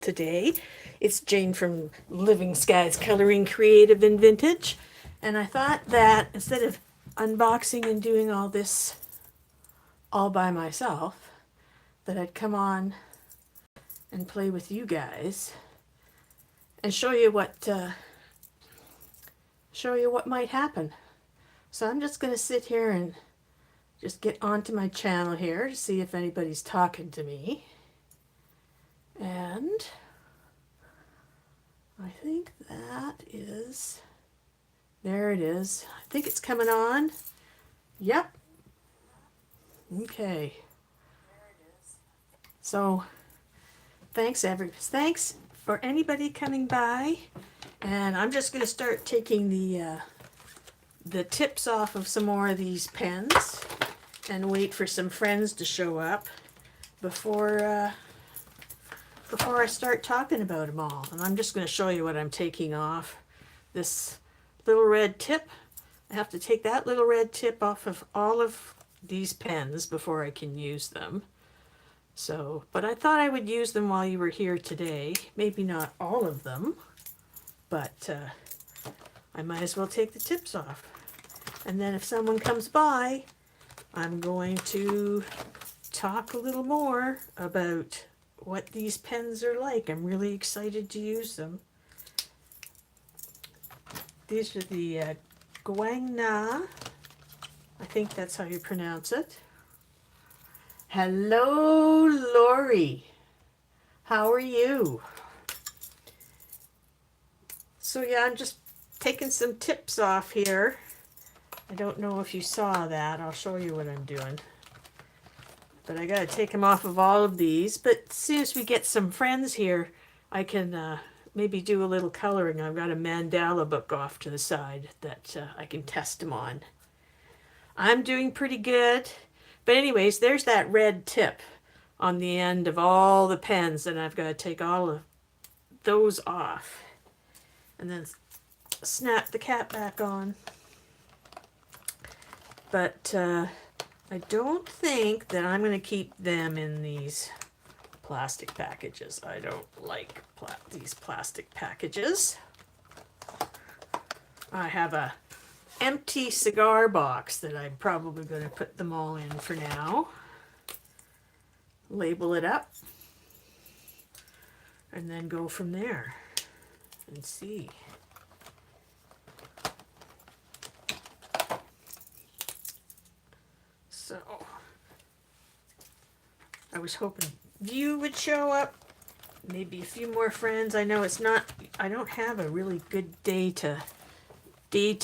today. It's Jane from Living Skies Coloring Creative and Vintage. And I thought that instead of unboxing and doing all this all by myself, that I'd come on and play with you guys and show you what might happen. So I'm just going to sit here and just get onto my channel here to see if anybody's talking to me. And I think that is, there it is. I think it's coming on. Yep. Okay. So thanks for anybody coming by. And I'm just going to start taking the tips off of some more of these pens and wait for some friends to show up before I start talking about them all. And I'm just going to show you what I'm taking off. This little red tip. I have to take that little red tip off of all of these pens before I can use them. So, but I thought I would use them while you were here today. Maybe not all of them, but I might as well take the tips off. And then if someone comes by, I'm going to talk a little more about what these pens are like. I'm really excited to use them. These are the GuangNa, I think that's how you pronounce it. Hello, Lori. How are you? So yeah, I'm just taking some tips off here. I don't know if you saw that. I'll show you what I'm doing. But I gotta take them off of all of these. But as soon as we get some friends here, I can maybe do a little coloring. I've got a mandala book off to the side that I can test them on. I'm doing pretty good. But anyways, there's that red tip on the end of all the pens, and I've got to take all of those off. And then snap the cap back on. But I don't think that I'm going to keep them in these plastic packages. I don't like these plastic packages. I have a empty cigar box that I'm probably going to put them all in for now. Label it up. And then go from there and see. So, I was hoping you would show up, maybe a few more friends. I know I don't have a really good day to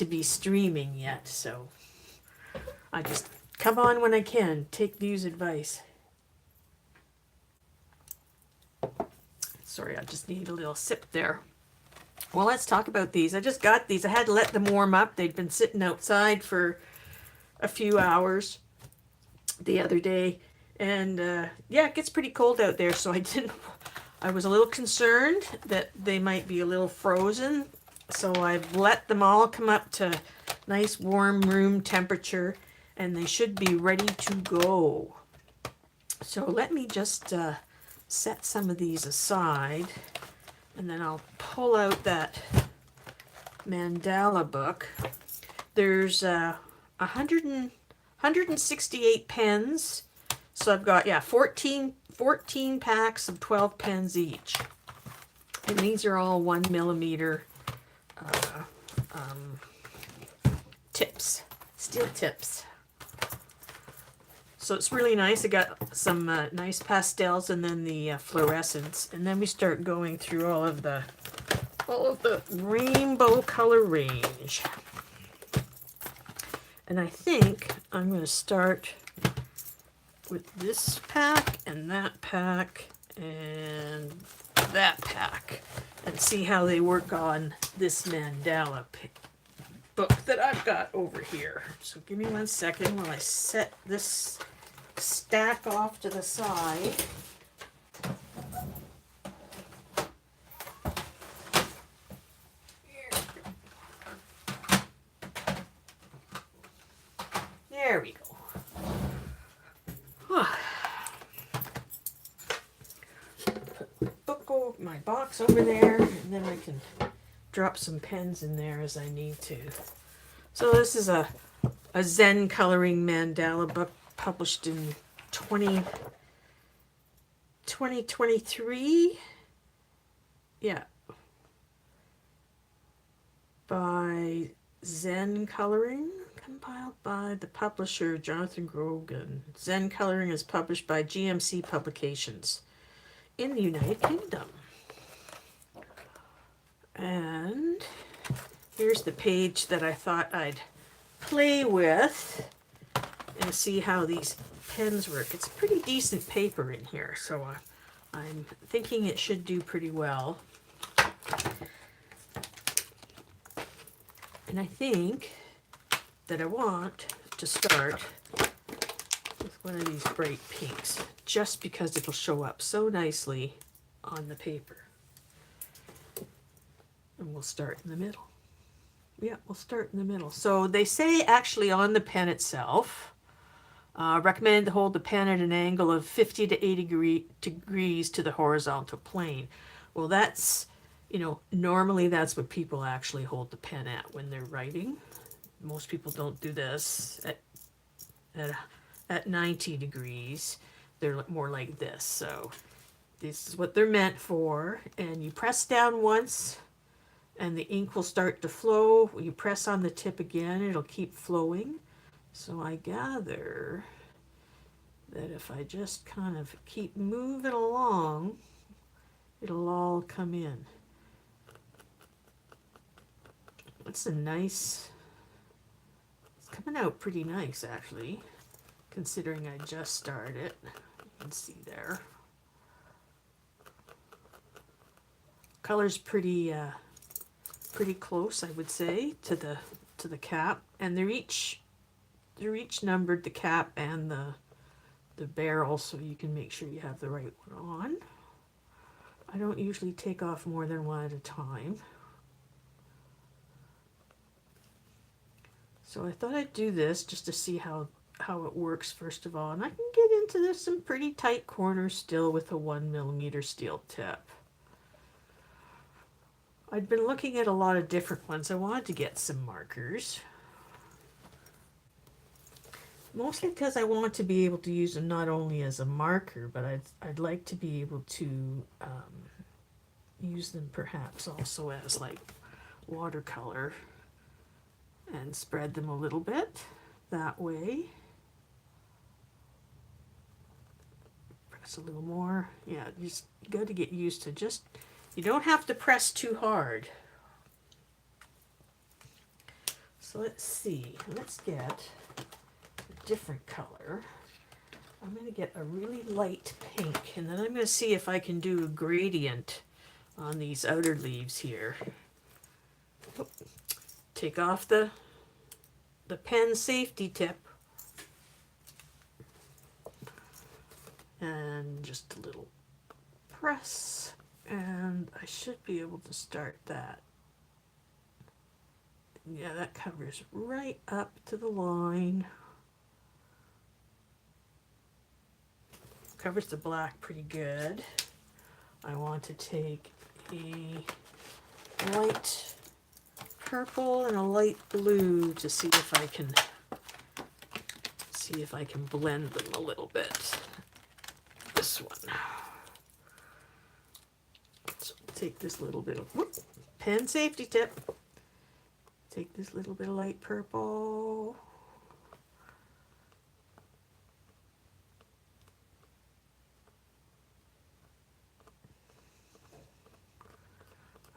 be streaming yet, so I just come on when I can, take view's advice. Sorry, I just need a little sip there. Well, let's talk about these. I just got these. I had to let them warm up. They'd been sitting outside for a few hours the other day, and yeah, it gets pretty cold out there, so I was a little concerned that they might be a little frozen, so I've let them all come up to nice warm room temperature, and they should be ready to go. So let me just set some of these aside, and then I'll pull out that mandala book. There's 168 pens, so I've got 14 packs of 12 pens each, and these are all 1mm tips, steel tips. So it's really nice. I got some nice pastels and then the fluorescents, and then we start going through all of the rainbow color range. And I think I'm going to start with this pack and that pack and that pack and see how they work on this mandala book that I've got over here. So give me 1 second while I set this stack off to the side. There we go. Put the book over put my box over there, and then I can drop some pens in there as I need to. So this is a Zen coloring mandala book published in 2023. Yeah. By Zen Coloring, compiled by the publisher Jonathan Grogan. Zen Coloring is published by GMC Publications in the United Kingdom. And here's the page that I thought I'd play with and see how these pens work. It's pretty decent paper in here, so I'm thinking it should do pretty well. And I think that I want to start with one of these bright pinks, just because it'll show up so nicely on the paper. And we'll start in the middle. Yeah, we'll start in the middle. So they say actually on the pen itself, recommend to hold the pen at an angle of 50 to 80 degrees to the horizontal plane. Well, that's, you know, normally that's what people actually hold the pen at when they're writing. Most people don't do this at 90 degrees. They're more like this. So this is what they're meant for. And you press down once and the ink will start to flow. You press on the tip again, it'll keep flowing. So I gather that if I just kind of keep moving along, it'll all come in. It's a nice, it's coming out pretty nice actually, considering I just started. You can see there. Color's pretty close, I would say, to the cap, and they're each numbered, the cap and the barrel, so you can make sure you have the right one on. I don't usually take off more than one at a time. So I thought I'd do this just to see how it works first of all, and I can get into this some pretty tight corners still with a 1mm steel tip. I'd been looking at a lot of different ones. I wanted to get some markers. Mostly because I want to be able to use them not only as a marker, but I'd like to be able to use them perhaps also as like watercolor and spread them a little bit that way. Press a little more. Yeah, you just got to get used to just, you don't have to press too hard. So let's see, let's get a different color. I'm going to get a really light pink, and then I'm going to see if I can do a gradient on these outer leaves here. Take off the pen safety tip, and just a little press, and I should be able to start that. Yeah, that covers right up to the line. Covers the black pretty good. I want to take a light purple and a light blue to see if I can blend them a little bit. This one. So take this little bit of pen safety tip. Take this little bit of light purple.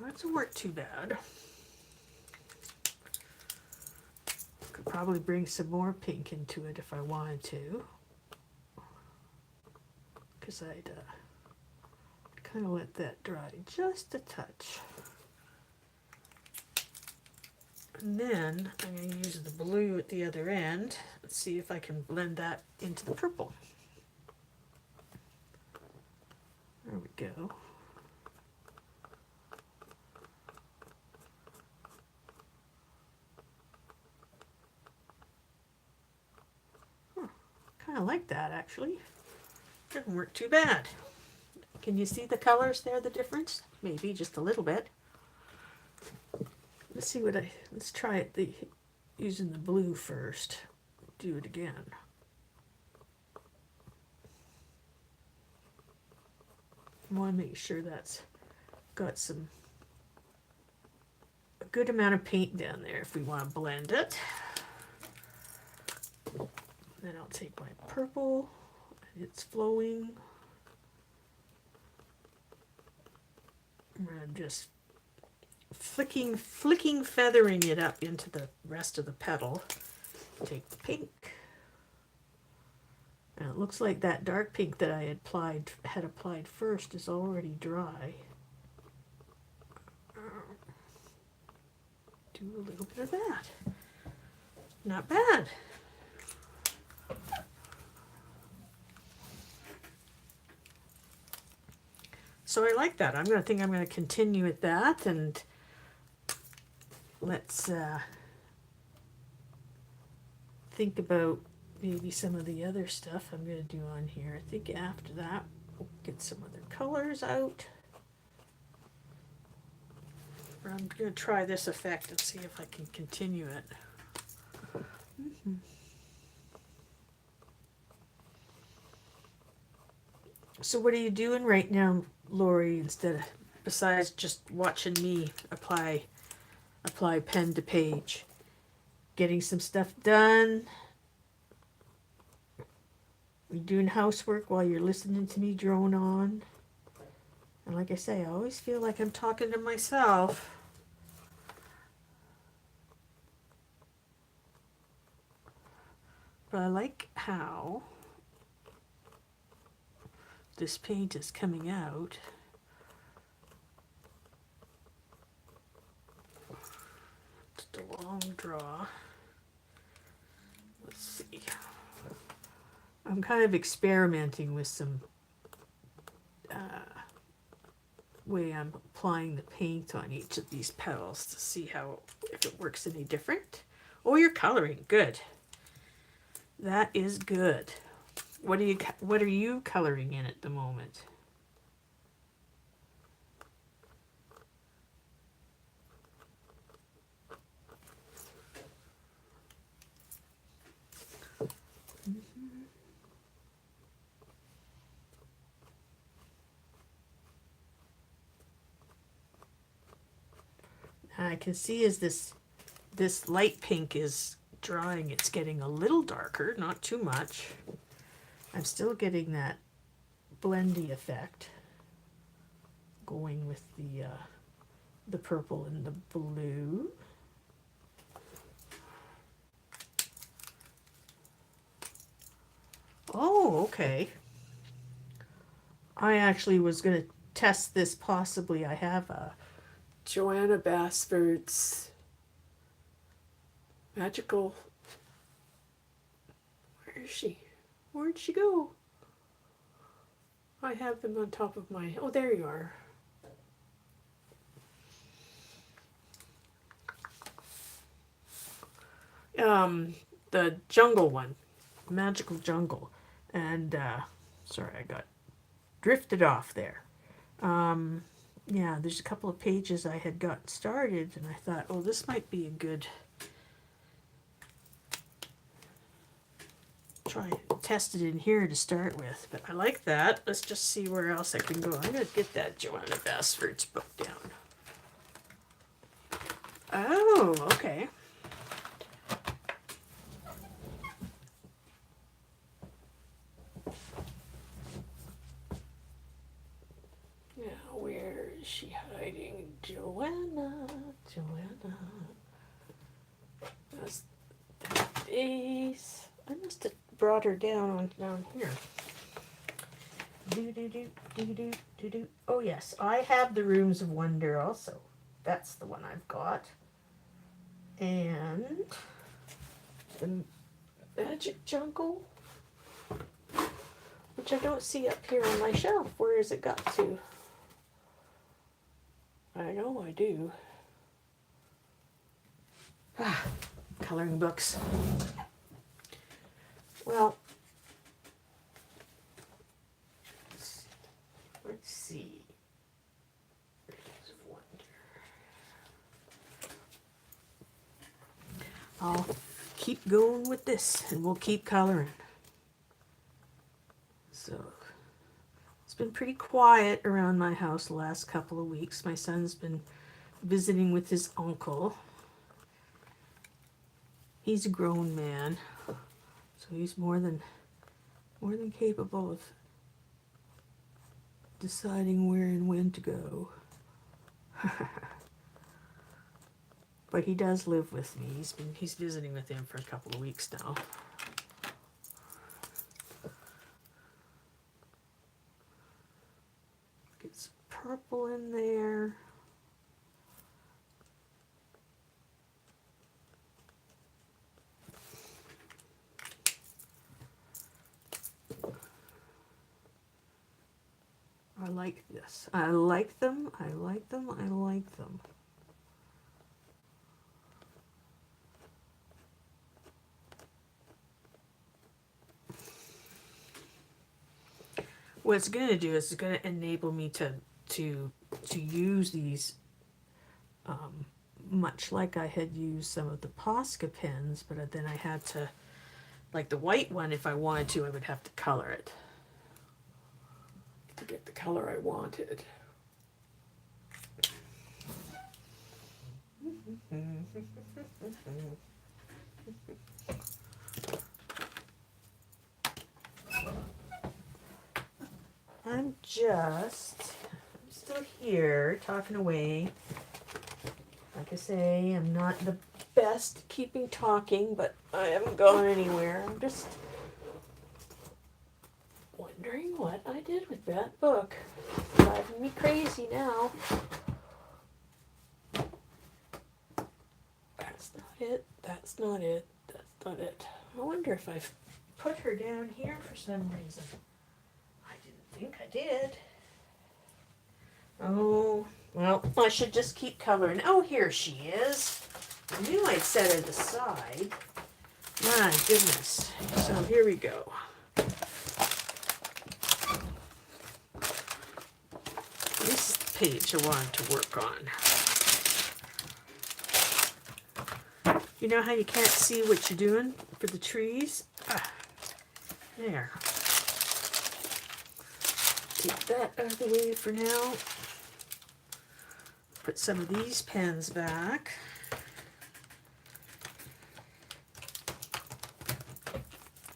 That doesn't work too bad. Could probably bring some more pink into it if I wanted to, because I'd kind of let that dry just a touch. And then I'm going to use the blue at the other end. Let's see if I can blend that into the purple. There we go. Kind of like that actually. Doesn't work too bad. Can you see the colors there, the difference? Maybe just a little bit. Let's try it using the blue first. Do it again. I want to make sure that's got a good amount of paint down there if we want to blend it. Then I'll take my purple, and it's flowing. I'm just flicking, feathering it up into the rest of the petal. Take the pink. And it looks like that dark pink that I had applied first is already dry. Do a little bit of that. Not bad. So I like that. I'm going to continue with that, and let's think about maybe some of the other stuff I'm going to do on here. I think after that we'll get some other colors out. I'm going to try this effect and see if I can continue it. So what are you doing right now, Lori, besides just watching me apply pen to page? Getting some stuff done? You doing housework while you're listening to me drone on? And like I say, I always feel like I'm talking to myself. But I like how this paint is coming out. Just a long draw. Let's see. I'm kind of experimenting with some way I'm applying the paint on each of these petals to see if it works any different. Oh, you're coloring. Good. That is good. What are you coloring in at the moment? I can see as this light pink is drying, it's getting a little darker, not too much. I'm still getting that blendy effect going with the purple and the blue. Oh, okay. I actually was going to test this possibly. I have a Joanna Basford's magical. Where is she? Where'd she go? I have them on top of my. Oh, there you are. The jungle one, magical jungle, and sorry, I got drifted off there. Yeah, there's a couple of pages I had gotten started, and I thought, oh, this might be a good try and test it in here to start with. But I like that. Let's just see where else I can go. I'm gonna get that Joanna Basford's book down. Oh, okay. Now, where is she hiding? Joanna. That's the face. I must have brought her down here. Oh yes, I have the Rooms of Wonder also. That's the one I've got. And the Magic Jungle, which I don't see up here on my shelf. Where has it got to? I know I do. Coloring books. Well, Let's see. Rays of Wonder. I'll keep going with this and we'll keep coloring. So it's been pretty quiet around my house the last couple of weeks. My son's been visiting with his uncle. He's a grown man, so he's more than capable of deciding where and when to go. But he does live with me. He's visiting with him for a couple of weeks now. Get some purple in there. I like this. I like them. I like them. I like them. What it's going to do is it's going to enable me to use these much like I had used some of the Posca pens, but then I had to, like the white one, if I wanted to, I would have to color it to get the color I wanted. I'm still here talking away. Like I say, I'm not the best at keeping talking, but I haven't gone anywhere. I'm just wondering what I did with that book. It's driving me crazy now. That's not it. That's not it. That's not it. I wonder if I've put her down here for some reason. I didn't think I did. Oh, well, I should just keep coloring. Oh, here she is. I knew I'd set her aside. My goodness. So here we go. This page I wanted to work on. You know how you can't see what you're doing for the trees? There. Take that out of the way for now. Put some of these pens back.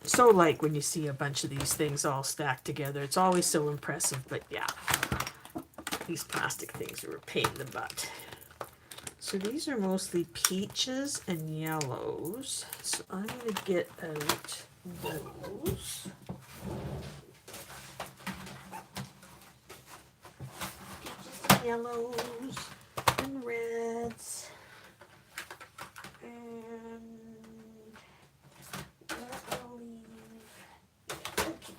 So like when you see a bunch of these things all stacked together, it's always so impressive, but yeah, these plastic things are a pain in the butt. So these are mostly peaches and yellows. So I'm going to get out those. Peaches and yellows and reds. And I'll leave.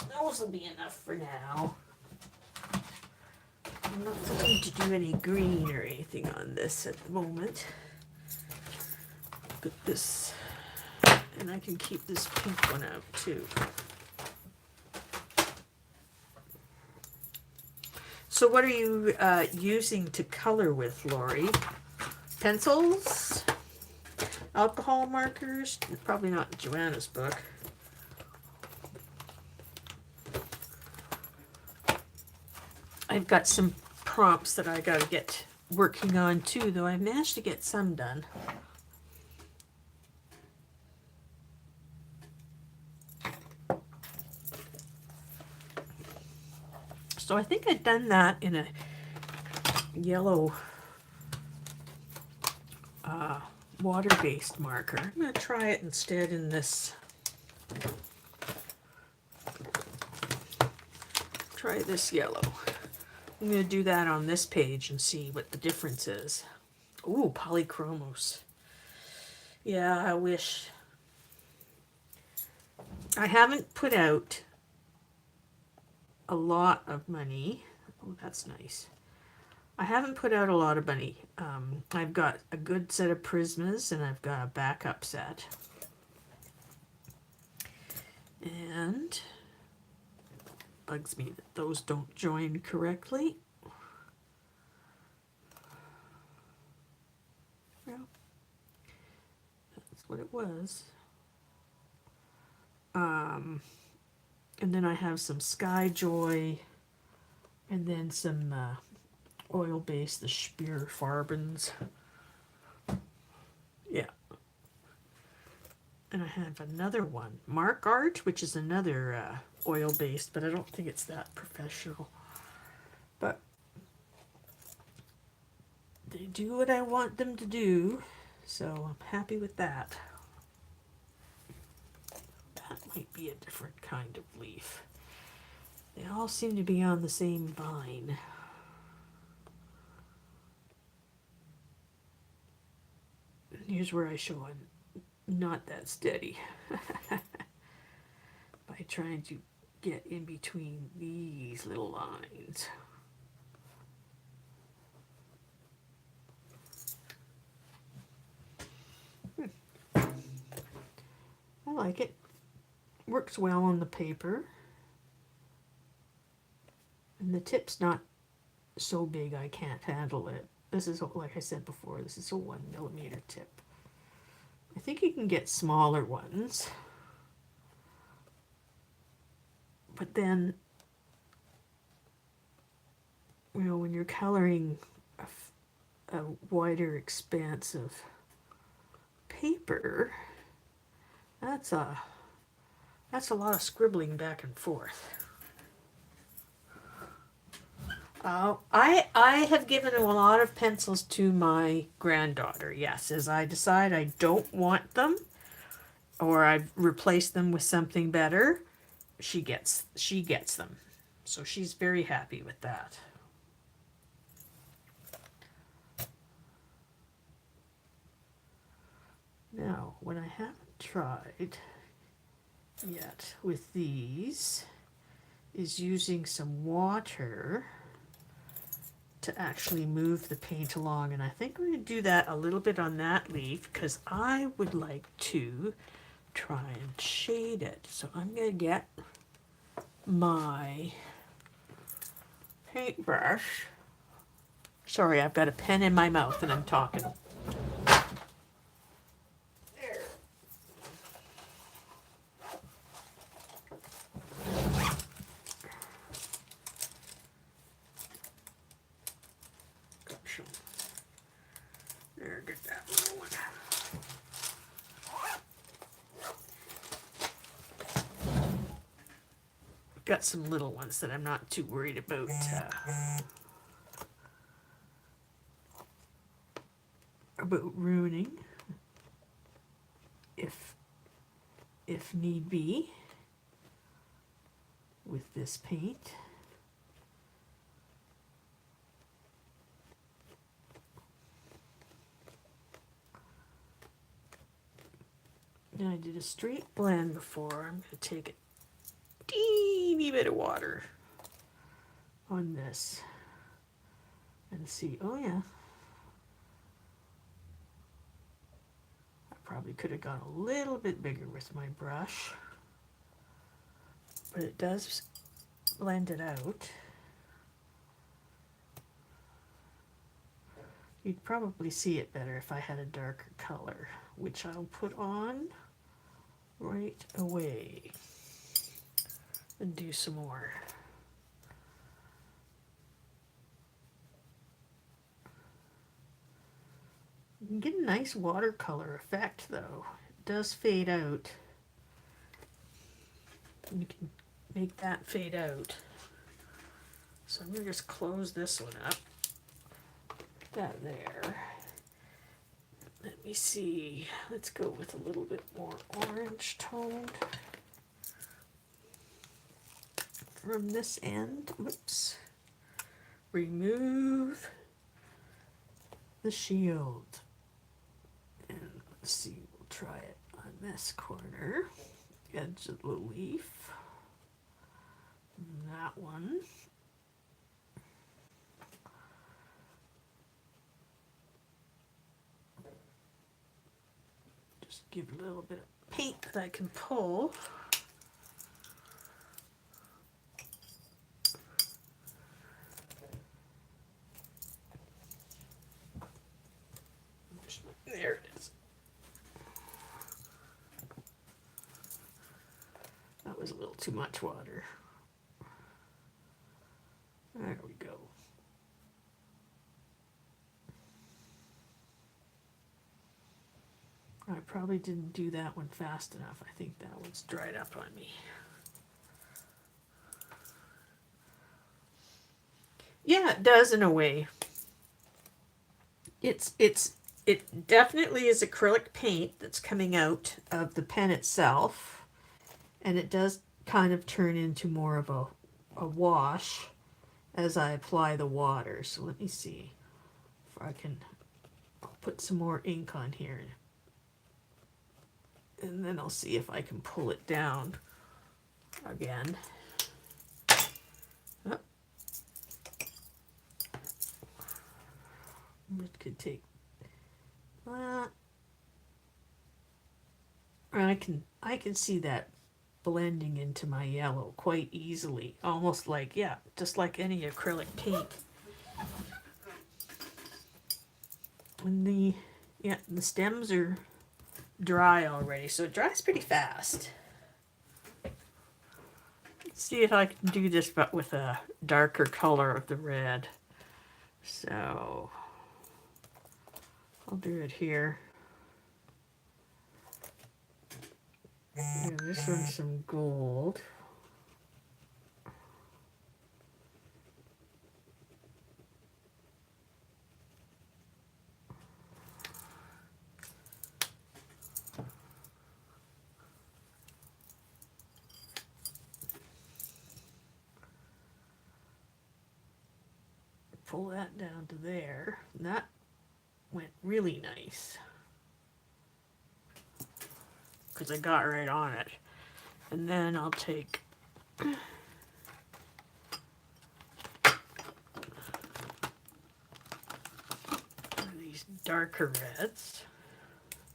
Those will be enough for now. I'm not looking to do any green or anything on this at the moment. But this, and I can keep this pink one out too. So what are you using to color with, Lori? Pencils? Alcohol markers? Probably not Joanna's book. I've got some prompts that I gotta get working on too, though I managed to get some done. So I think I'd done that in a yellow water-based marker. I'm going to try it instead in this. Try this yellow. I'm going to do that on this page and see what the difference is. Ooh, polychromos. Yeah, I wish. I haven't put out a lot of money. Oh, that's nice. I haven't put out a lot of money. I've got a good set of Prismas and I've got a backup set. And Bugs me that those don't join correctly. Well, that's what it was. And then I have some Sky Joy, and then some oil-based, the Spear Farbens. Yeah. And I have another one, Mark Art, which is another oil-based, but I don't think it's that professional. But they do what I want them to do, so I'm happy with that. That might be a different kind of leaf. They all seem to be on the same vine. Here's where I show I'm not that steady by trying to get in between these little lines. I like it. Works well on the paper. And the tip's not so big I can't handle it. This is, like I said before, this is a 1mm tip. I think you can get smaller ones. But then, you know, when you're coloring a wider expanse of paper, that's a lot of scribbling back and forth. I have given a lot of pencils to my granddaughter, yes, as I decide I don't want them, or I've replaced them with something better, she gets them. So she's very happy with that. Now, what I haven't tried yet with these is using some water to actually move the paint along, and I think we're going to do that a little bit on that leaf because I would like to try and shade it. So I'm going to get my paintbrush. Sorry, I've got a pen in my mouth and I'm talking. There. There, get that little one. Got some little ones that I'm not too worried about. About ruining, if need be, with this paint. Now I did a straight blend before. I'm going to take a teeny bit of water on this and see. Oh yeah, I probably could have gone a little bit bigger with my brush, but it does blend it out. You'd probably see it better if I had a darker color, which I'll put on right away and do some more. You can get a nice watercolor effect though. It does fade out. You can make that fade out. So I'm going to just close this one up. Put that there. Let me see. Let's go with a little bit more orange toned from this end. Whoops. Remove the shield. And let's see, we'll try it on this corner. Edge of the leaf. That one. Just give a little bit of paint that I can pull. There it is. That was a little too much water. There we go. I probably didn't do that one fast enough. I think that one's dried up on me. Yeah, it does in a way. It definitely is acrylic paint that's coming out of the pen itself, and it does kind of turn into more of a wash as I apply the water. So let me see if I can. I'll put some more ink on here, and then I'll see if I can pull it down again. Oh. It could take. I can see that blending into my yellow quite easily, almost like, yeah, just like any acrylic paint. And the stems are dry already, so it dries pretty fast. Let's see if I can do this but with a darker color of the red. So I'll do it here. And this one's some gold. Pull that down to there. And that went really nice, because I got right on it. And then I'll take these darker reds,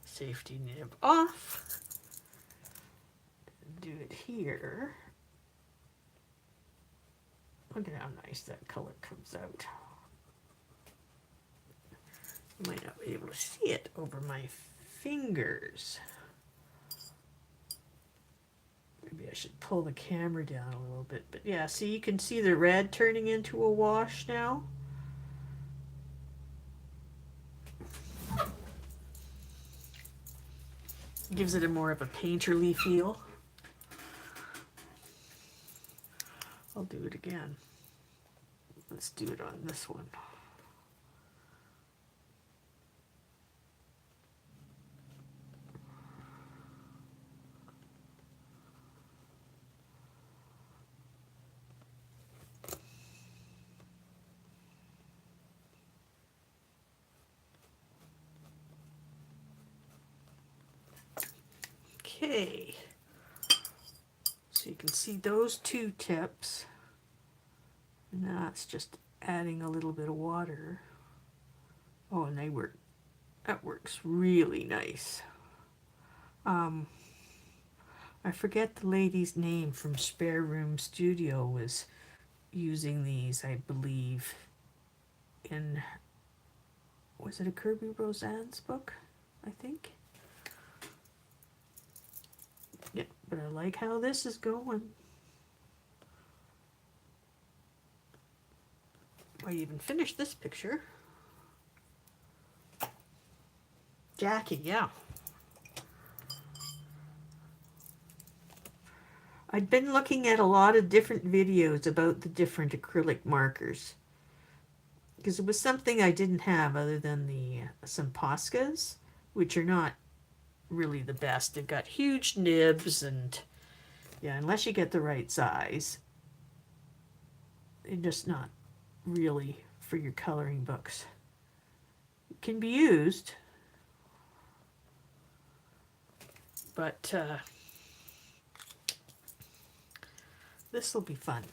safety nib off, do it here. Look at how nice that color comes out. You might not be able to see it over my fingers. Maybe I should pull the camera down a little bit. But yeah, see, you can see the red turning into a wash now. Gives it a more of a painterly feel. I'll do it again. Let's do it on this one. Okay, so you can see those two tips. Now it's just adding a little bit of water. Oh, and that works really nice. I forget the lady's name from Spare Room Studio was using these, I believe, in, was it a Kirby Roseanne's book, I think? Yeah, but I like how this is going. I even finished this picture. Jackie, yeah. I'd been looking at a lot of different videos about the different acrylic markers, because it was something I didn't have other than the some Poscas, which are not really the best. They've got huge nibs, and yeah, unless you get the right size, they're just not really for your coloring books. It can be used, but this will be fun.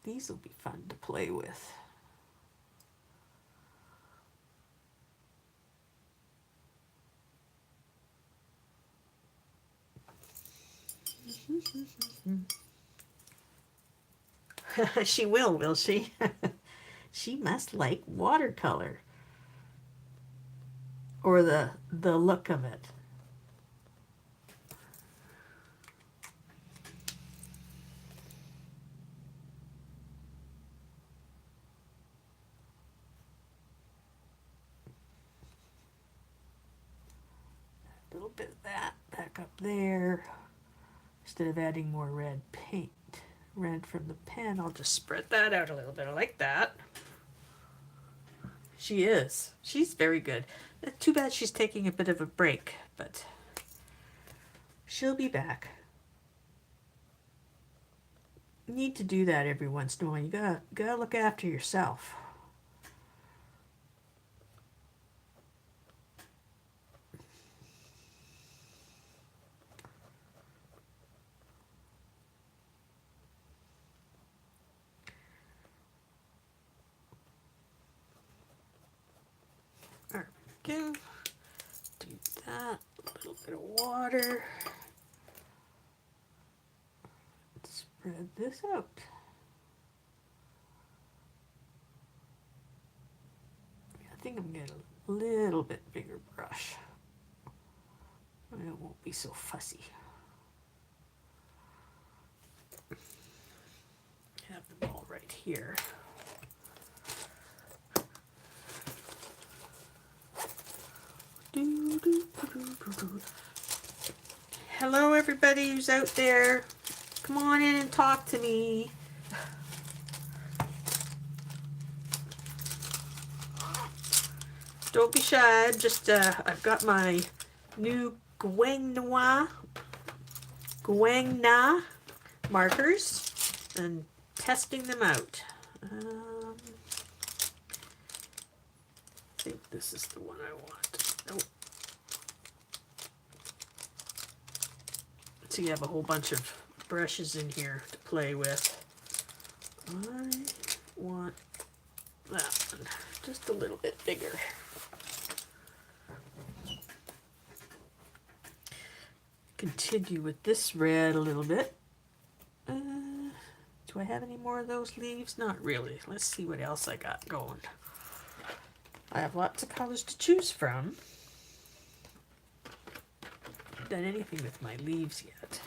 These will be fun to play with. She will she? She must like watercolor. or the look of it. A little bit of that back up there. Instead of adding more red paint, red from the pen, I'll just spread that out a little bit. I like that. She is. She's very good. Too bad she's taking a bit of a break, but she'll be back. You need to do that every once in a while. You gotta look after yourself. There we go. Do that. A little bit of water. Spread this out. I think I'm getting a little bit bigger brush. It won't be so fussy. Have them all right here. Hello everybody who's out there. Come on in and talk to me. Don't be shy. Just I've got my new GuangNa markers and testing them out. I think this is the one I want. Nope. So you have a whole bunch of brushes in here to play with. I want that one just a little bit bigger. Continue with this red a little bit. Do I have any more of those leaves? Not really. Let's see what else I got going. I have lots of colors to choose from. Haven't done anything with my leaves yet.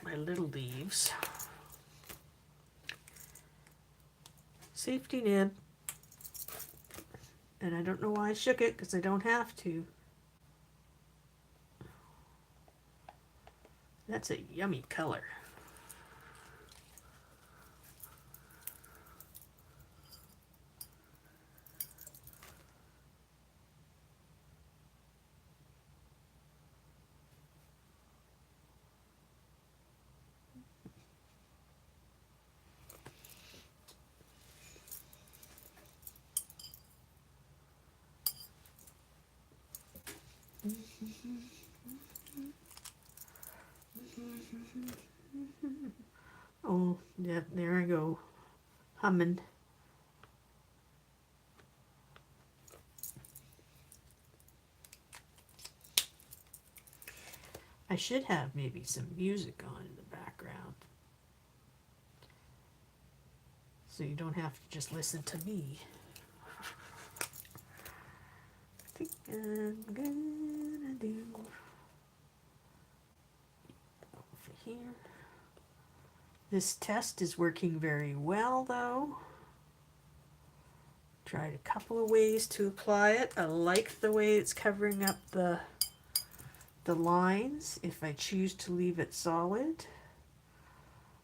My little leaves. Safety nib. And I don't know why I shook it, because I don't have to. That's a yummy color. Oh, yeah, there I go. Humming. I should have maybe some music on in the background, so you don't have to just listen to me. I think I'm gonna do over here. This test is working very well though. Tried a couple of ways to apply it. I like the way it's covering up the lines if I choose to leave it solid.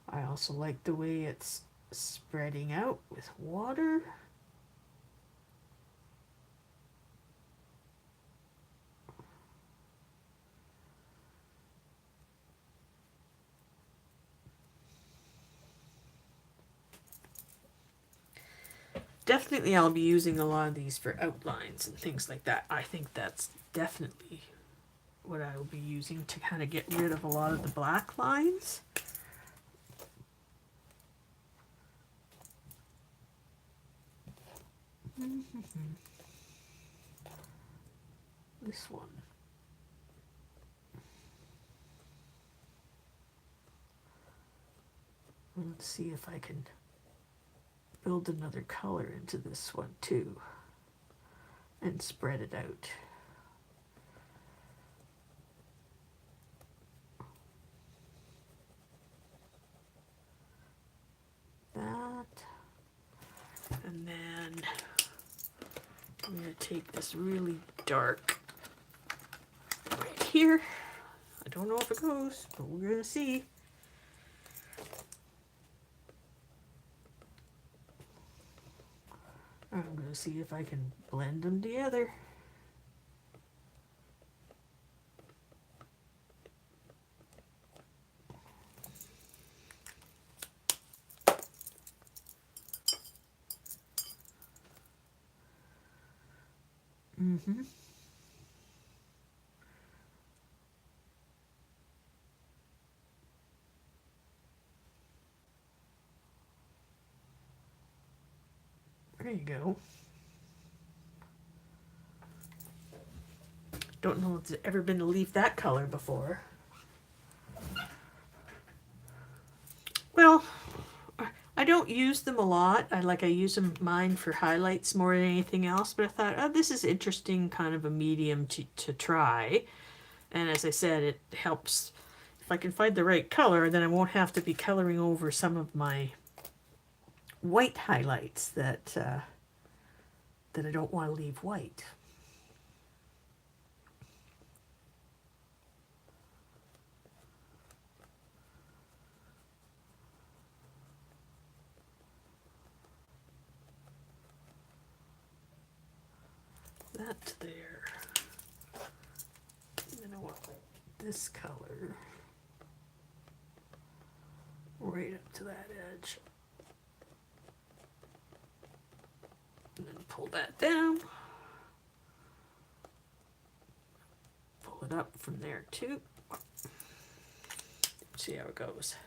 I also like the way it's spreading out with water. Definitely I'll be using a lot of these for outlines and things like that. I think that's definitely what I will be using to kind of get rid of a lot of the black lines. This one. Let's see if I can build another color into this one too. and spread it out. That. And then I'm going to take this really dark right here. I don't know if it goes, but we're going to see. I'm going to see if I can blend them together. Mm-hmm. There you go. Don't know if there's ever been a leaf that color before. Well, I don't use them a lot. I use them mine for highlights more than anything else, but I thought, oh, this is interesting, kind of a medium to try. And as I said, it helps. If I can find the right color, then I won't have to be coloring over some of my white highlights that I don't want to leave white. That's there. And then I want this color right up to that edge. And then pull that down. Pull it up from there too. See how it goes.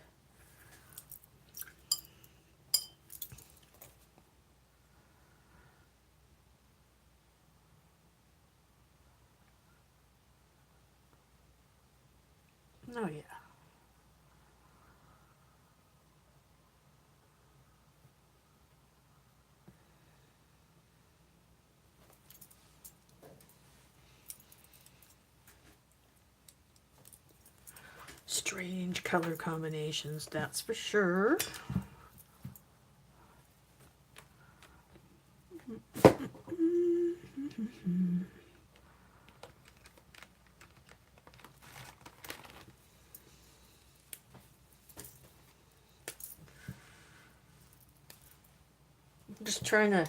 Oh yeah. Strange color combinations, that's for sure. Just trying to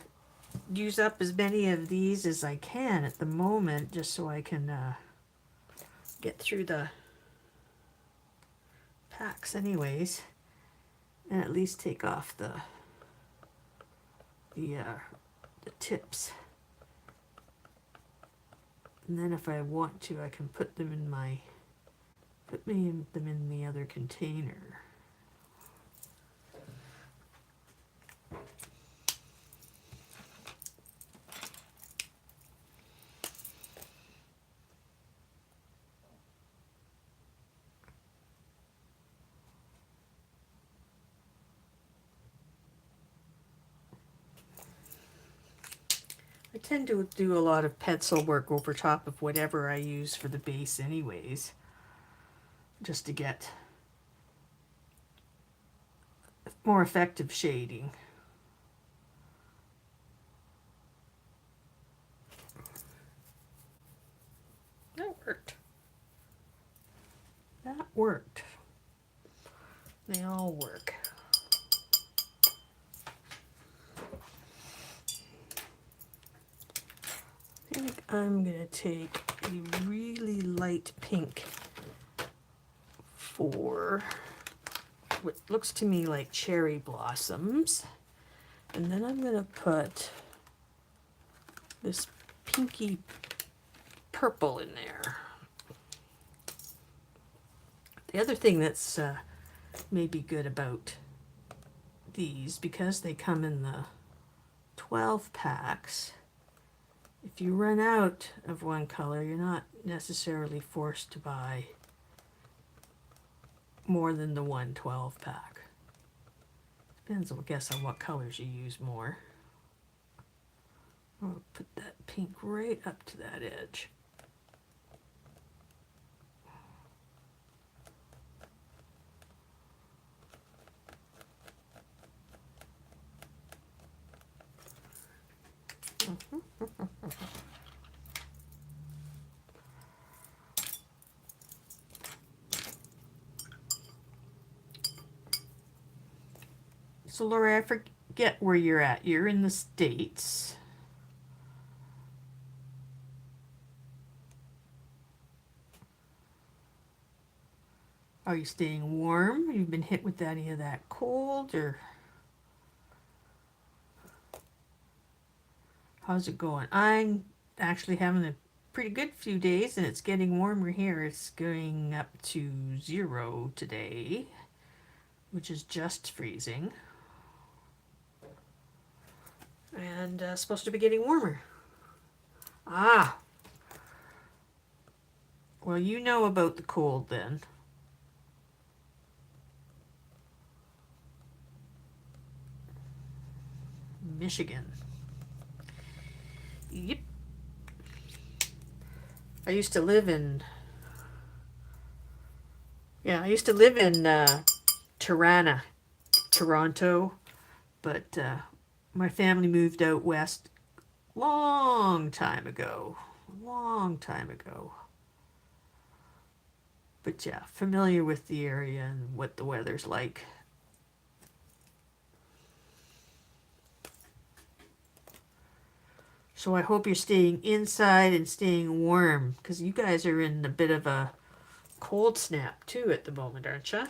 use up as many of these as I can at the moment, just so I can get through the packs anyways, and at least take off the tips. And then if I want to, I can put them in them in the other container. I tend to do a lot of pencil work over top of whatever I use for the base anyways, just to get more effective shading. That worked. That worked. They all work. I think I'm going to take a really light pink for what looks to me like cherry blossoms. And then I'm going to put this pinky purple in there. The other thing that's maybe good about these, because they come in the 12 packs, if you run out of one color, you're not necessarily forced to buy more than the 112 pack. Depends, I guess, on what colors you use more. I'll put that pink right up to that edge. So Laura, I forget where you're at. You're in the States. Are you staying warm? You've been hit with any of that cold, or how's it going? I'm actually having a pretty good few days, and it's getting warmer here. It's going up to 0 today, which is just freezing. And supposed to be getting warmer. Ah, well, you know about the cold then. Michigan. Yep. I used to live in Tirana, Toronto, but my family moved out west long time ago. Long time ago. But yeah, familiar with the area and what the weather's like. So I hope you're staying inside and staying warm, because you guys are in a bit of a cold snap too at the moment, aren't you?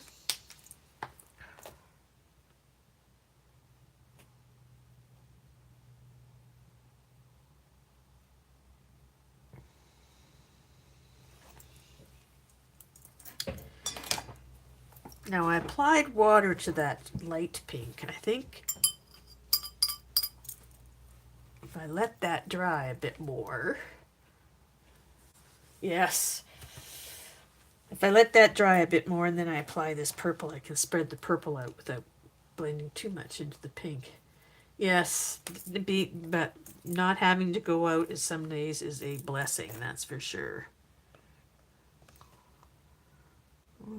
Now I applied water to that light pink, and I think if I let that dry a bit more, yes, if I let that dry a bit more and then I apply this purple, I can spread the purple out without blending too much into the pink. Yes, but not having to go out is some days is a blessing, that's for sure.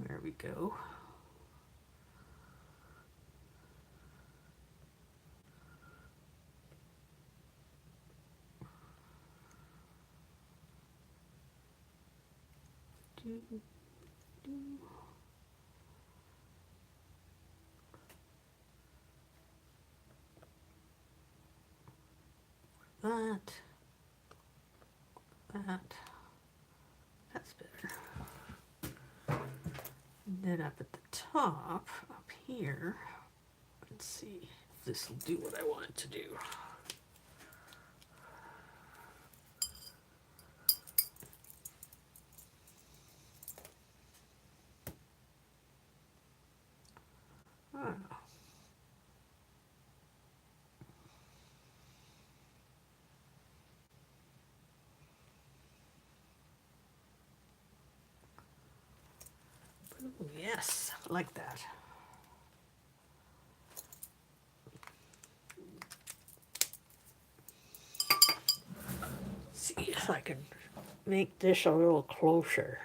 There we go. That. That's better. And then up at the top, up here, let's see if this will do what I want it to do. Oh. Yes, I like that. See if I can make this a little closer.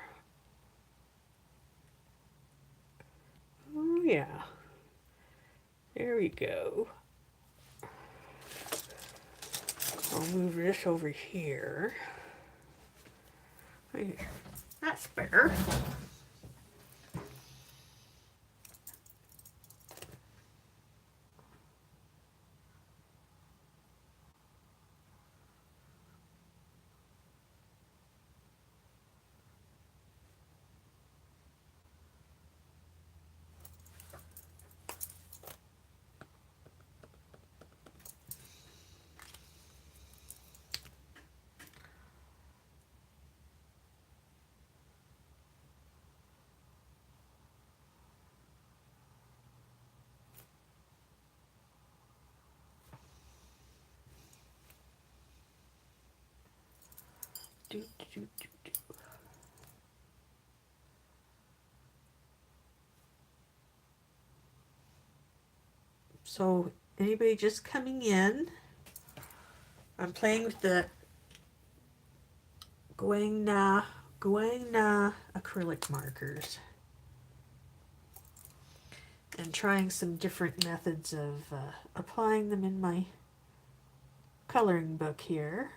Oh yeah. There we go. I'll move this over here. That's better. Do, do, do, do. So, anybody just coming in? I'm playing with the GuangNa acrylic markers, and trying some different methods of applying them in my coloring book here.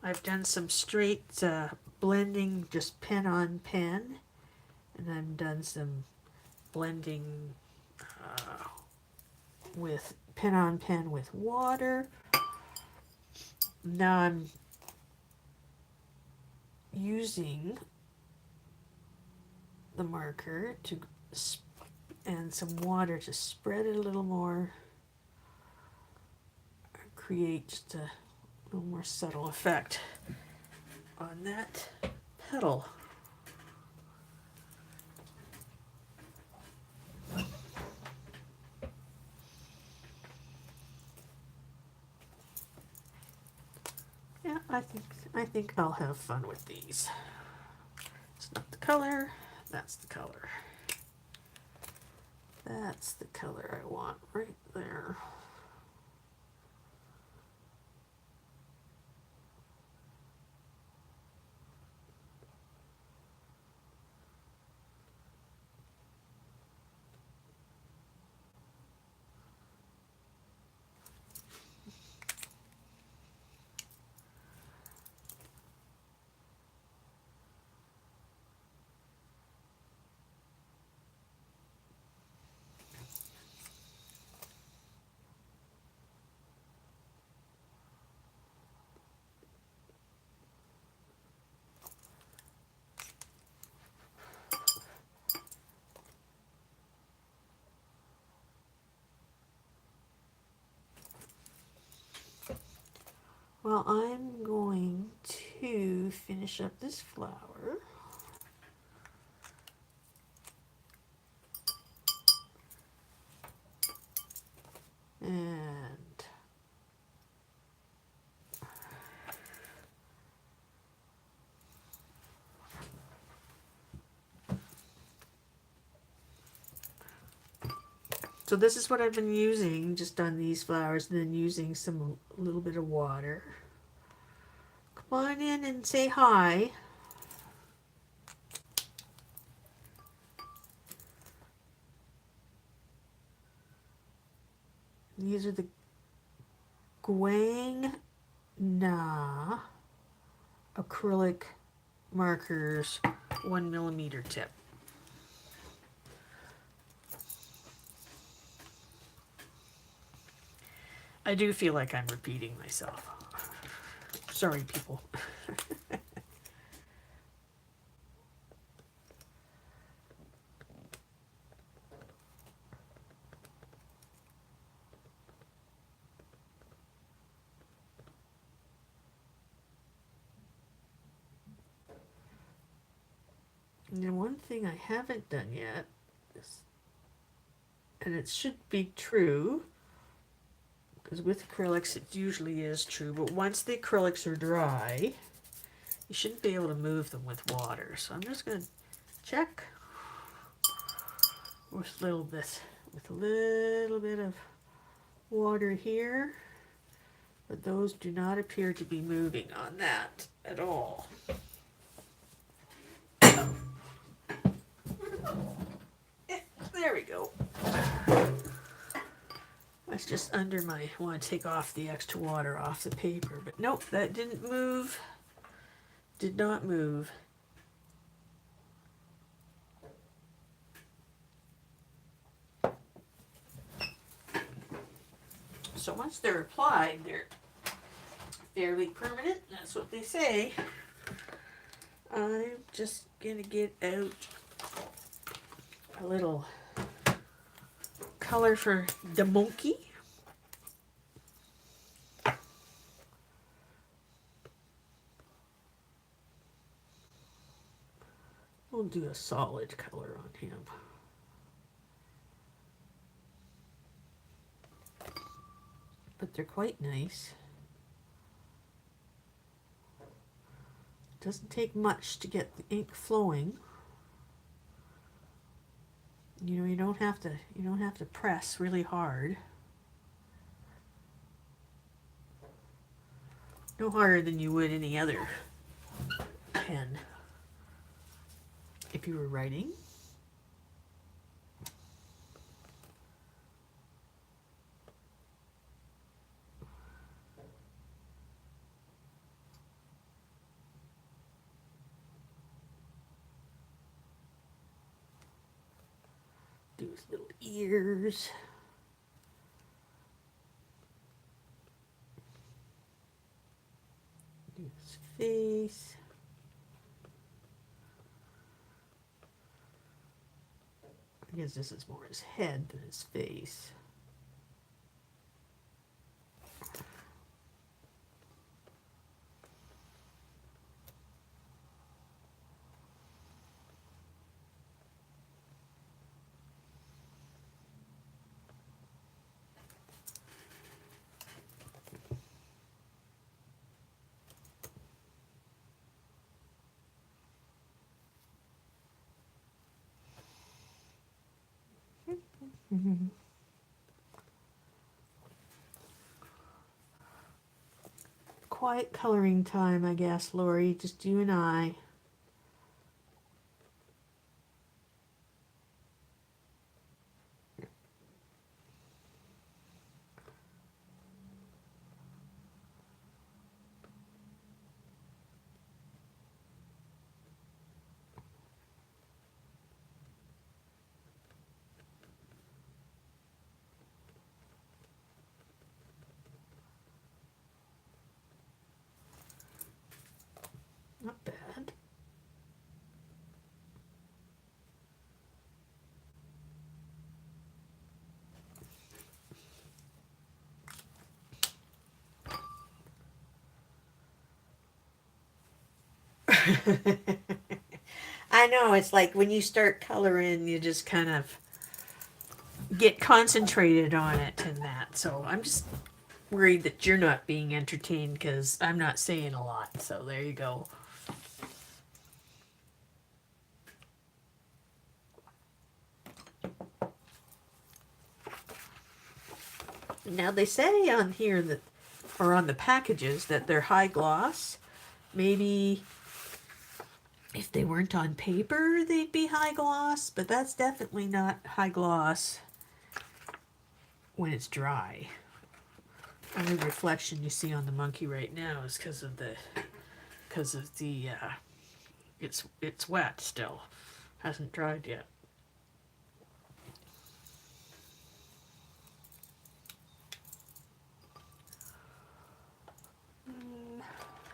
I've done some straight blending, just pen on pen, and I've done some blending with pen on pen with water. Now I'm using the marker to and some water to spread it a little more, create just a little more subtle effect on that petal. Yeah, I think I'll have fun with these. It's not the color, that's the color. That's the color I want right there. Well, I'm going to finish up this flower. And so this is what I've been using just on these flowers, and then using a little bit of water. Come on in and say hi. These are the GuangNa acrylic markers, 1mm tip. I do feel like I'm repeating myself. Sorry, people. And then one thing I haven't done yet is, and it should be true, because with acrylics it usually is true, but once the acrylics are dry, you shouldn't be able to move them with water. So I'm just going to check with a little bit of water here, but those do not appear to be moving on that at all. There we go. That's just under my, I want to take off the extra water off the paper, but nope, that didn't move. Did not move. So once they're applied, they're fairly permanent. That's what they say. I'm just going to get out a little color for the monkey. We'll do a solid color on him. But they're quite nice. Doesn't take much to get the ink flowing. You know, you don't have to press really hard. No harder than you would any other pen if you were writing. Do his little ears. Do his face. I guess this is more his head than his face. Quiet coloring time, I guess, Lori. Just you and I. Not bad. I know, it's like when you start coloring, you just kind of get concentrated on it and that. So I'm just worried that you're not being entertained because I'm not saying a lot. So there you go. Now they say on here that, or on the packages, that they're high gloss. Maybe if they weren't on paper, they'd be high gloss, but that's definitely not high gloss when it's dry. Only reflection you see on the monkey right now is because of the it's wet still, hasn't dried yet.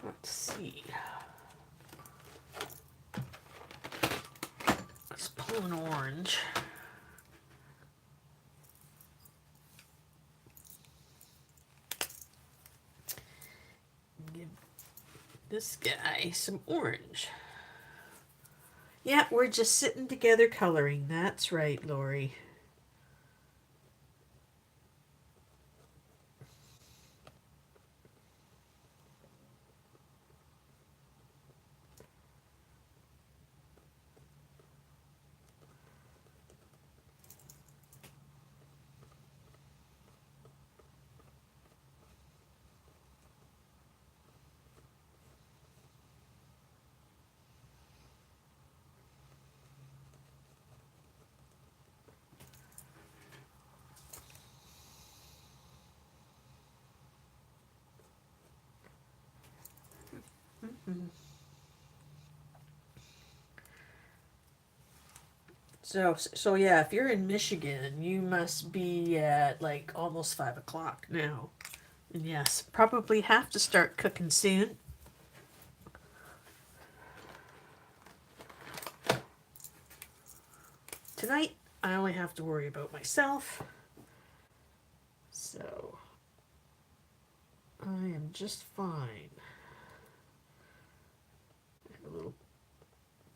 Let's see. Let's pull an orange. Give this guy some orange. Yeah, we're just sitting together coloring. That's right, Lori. So yeah, if you're in Michigan, you must be at like almost 5 o'clock now. And yes, probably have to start cooking soon. Tonight, I only have to worry about myself. So, I am just fine. A little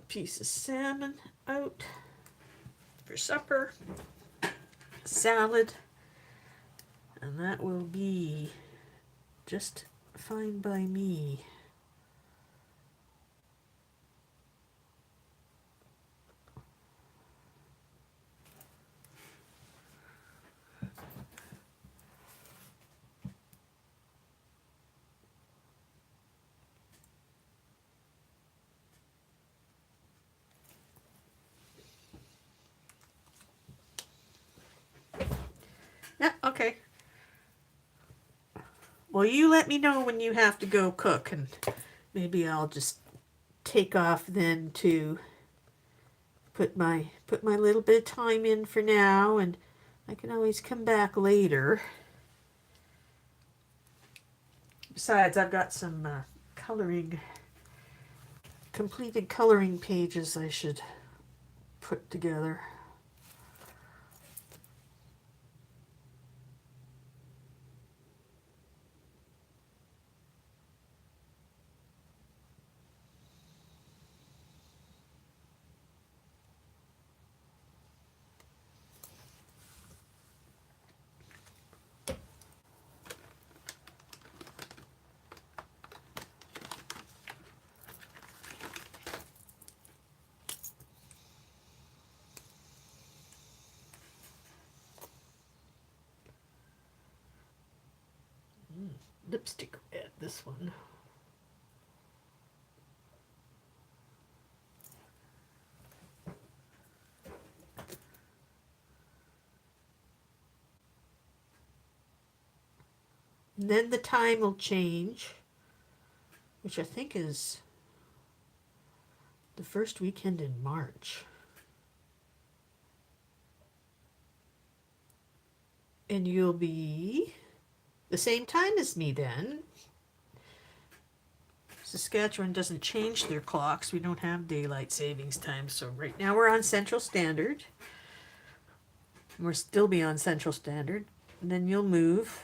piece of salmon out for supper, salad, and that will be just fine by me. Yeah, okay. Well, you let me know when you have to go cook, and maybe I'll just take off then to put my little bit of time in for now, and I can always come back later. Besides, I've got some coloring, completed coloring pages I should put together. Lipstick red, this one. And then the time will change, which I think is the first weekend in March. And you'll be the same time as me then. Saskatchewan doesn't change their clocks. We don't have daylight savings time. So right now we're on Central Standard. We'll still be on Central Standard. And then you'll move.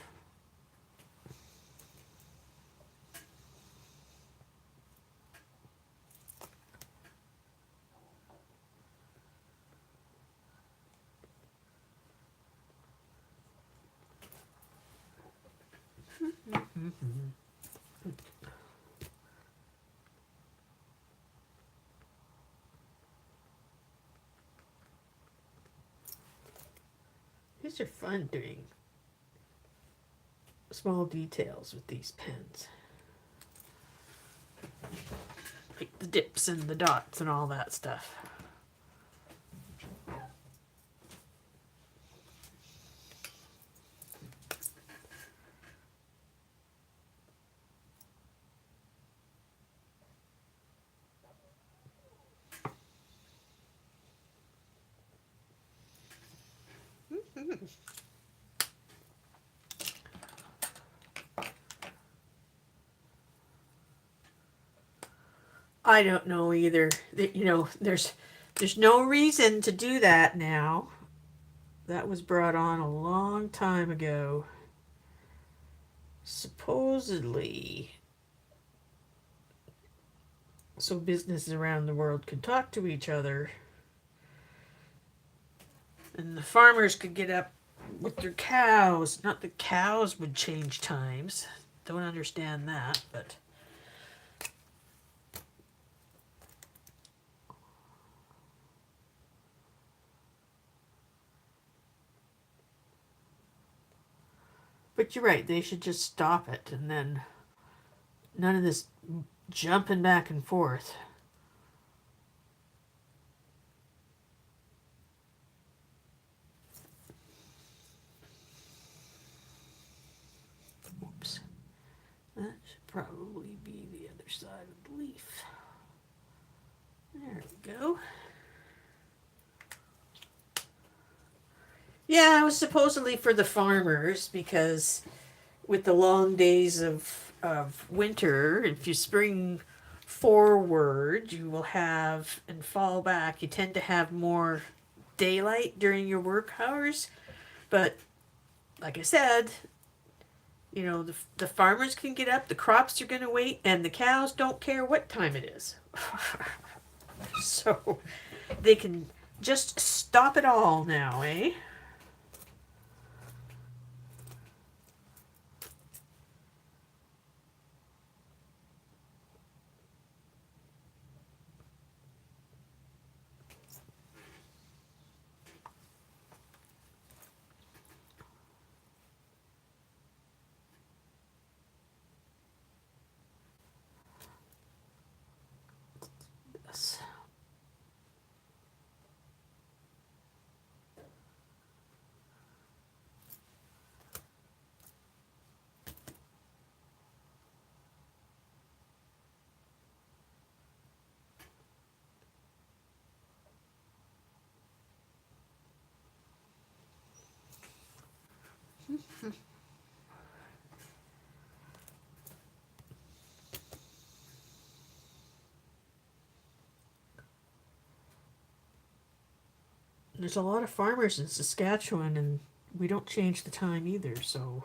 These are fun doing small details with these pens. Like the dips and the dots and all that stuff. I don't know either. You know, there's no reason to do that now. That was brought on a long time ago. Supposedly, so businesses around the world could talk to each other, and the farmers could get up with their cows. Not the cows would change times. Don't understand that, but you're right. They should just stop it, and then none of this jumping back and forth. Oops. That should probably be the other side of the leaf. There we go. Yeah, it was supposedly for the farmers because with the long days of winter, if you spring forward, you will have, and fall back, you tend to have more daylight during your work hours. But like I said, you know, the farmers can get up, the crops are going to wait, and the cows don't care what time it is. So they can just stop it all now, eh? Yes. There's a lot of farmers in Saskatchewan, and we don't change the time either, so.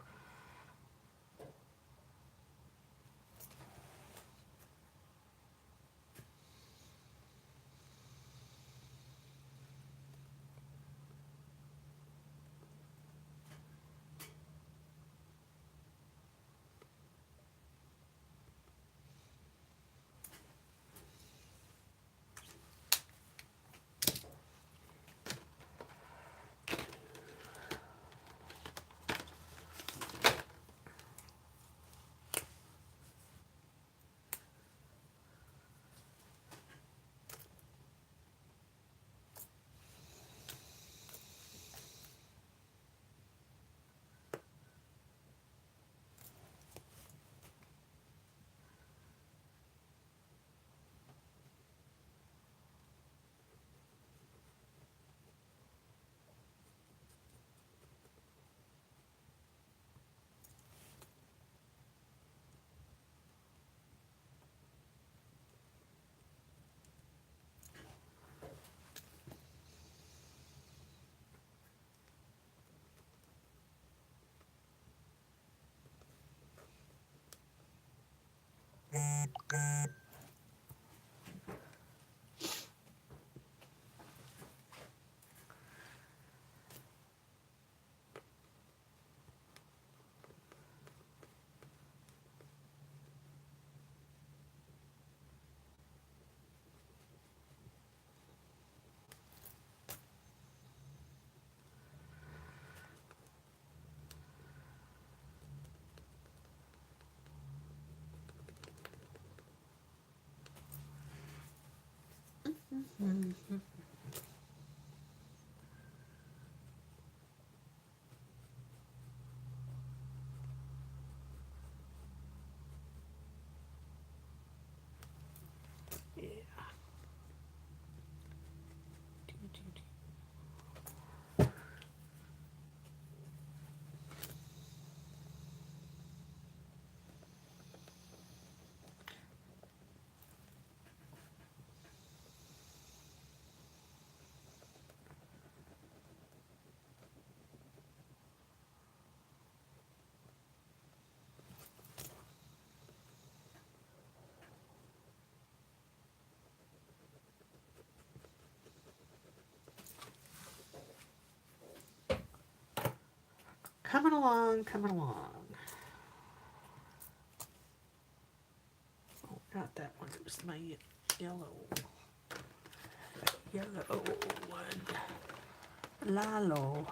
Yeah. Coming along, coming along. Oh, not that one. It was my yellow. Yellow one. Lalo.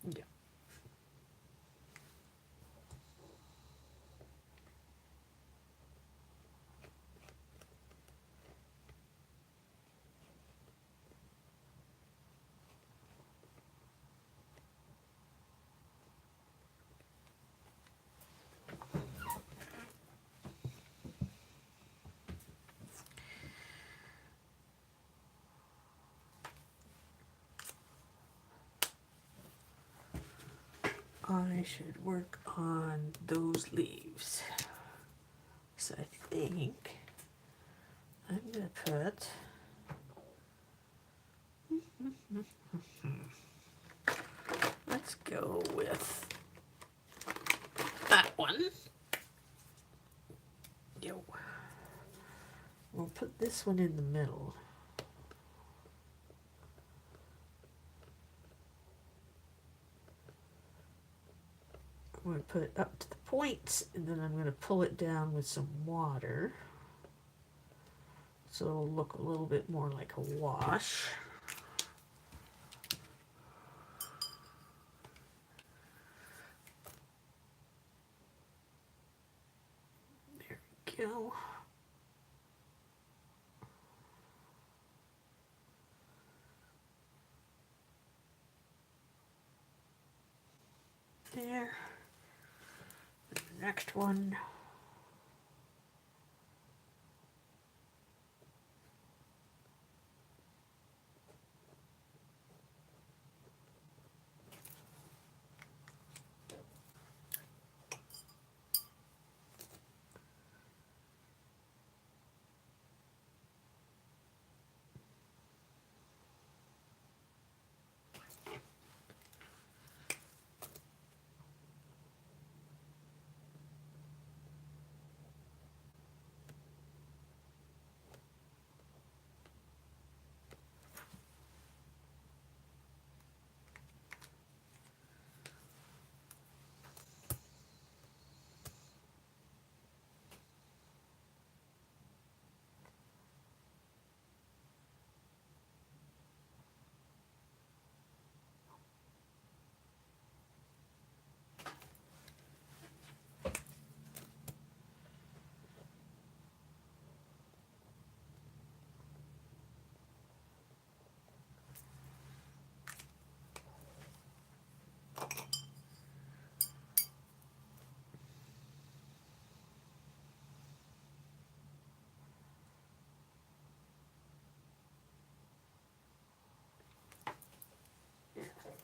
Yeah. I should work on those leaves. So I think I'm going to put let's go with that one. Yo. We'll put this one in the middle. I'm going to put it up to the points, and then I'm going to pull it down with some water. So it'll look a little bit more like a wash. There we go. There. And the next one.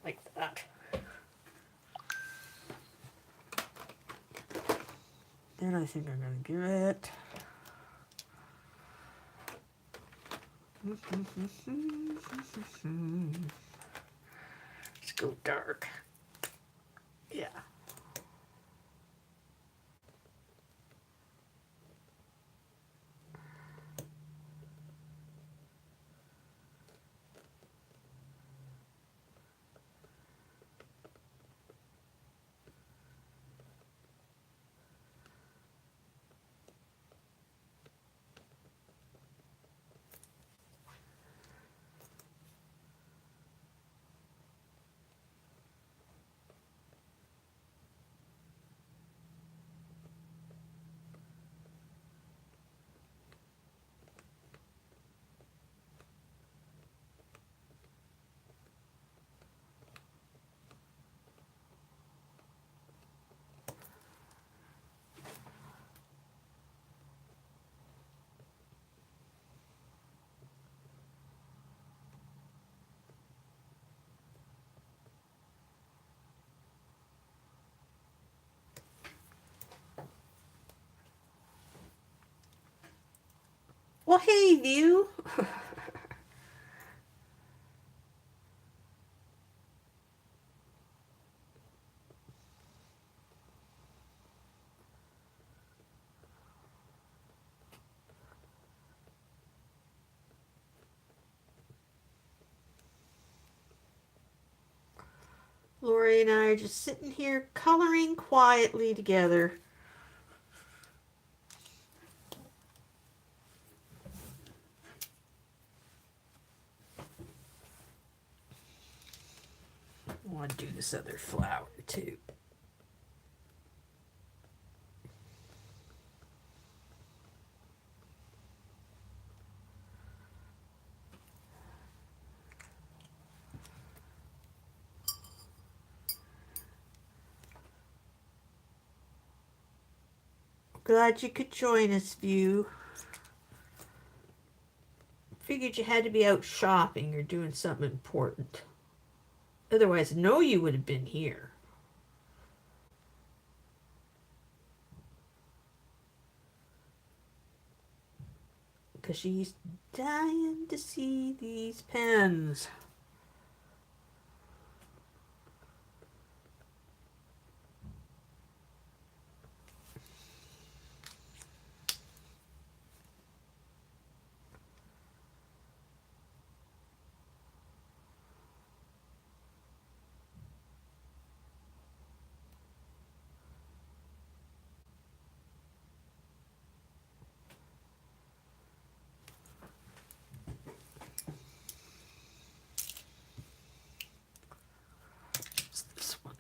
like that. Then I think I'm going to give it. Let's go dark. Yeah. Well, hey, View. Lori and I are just sitting here coloring quietly together. I want to do this other flower too. Glad you could join us, View. Figured you had to be out shopping or doing something important. Otherwise, no, you would have been here. Because she's dying to see these pens. What's this one?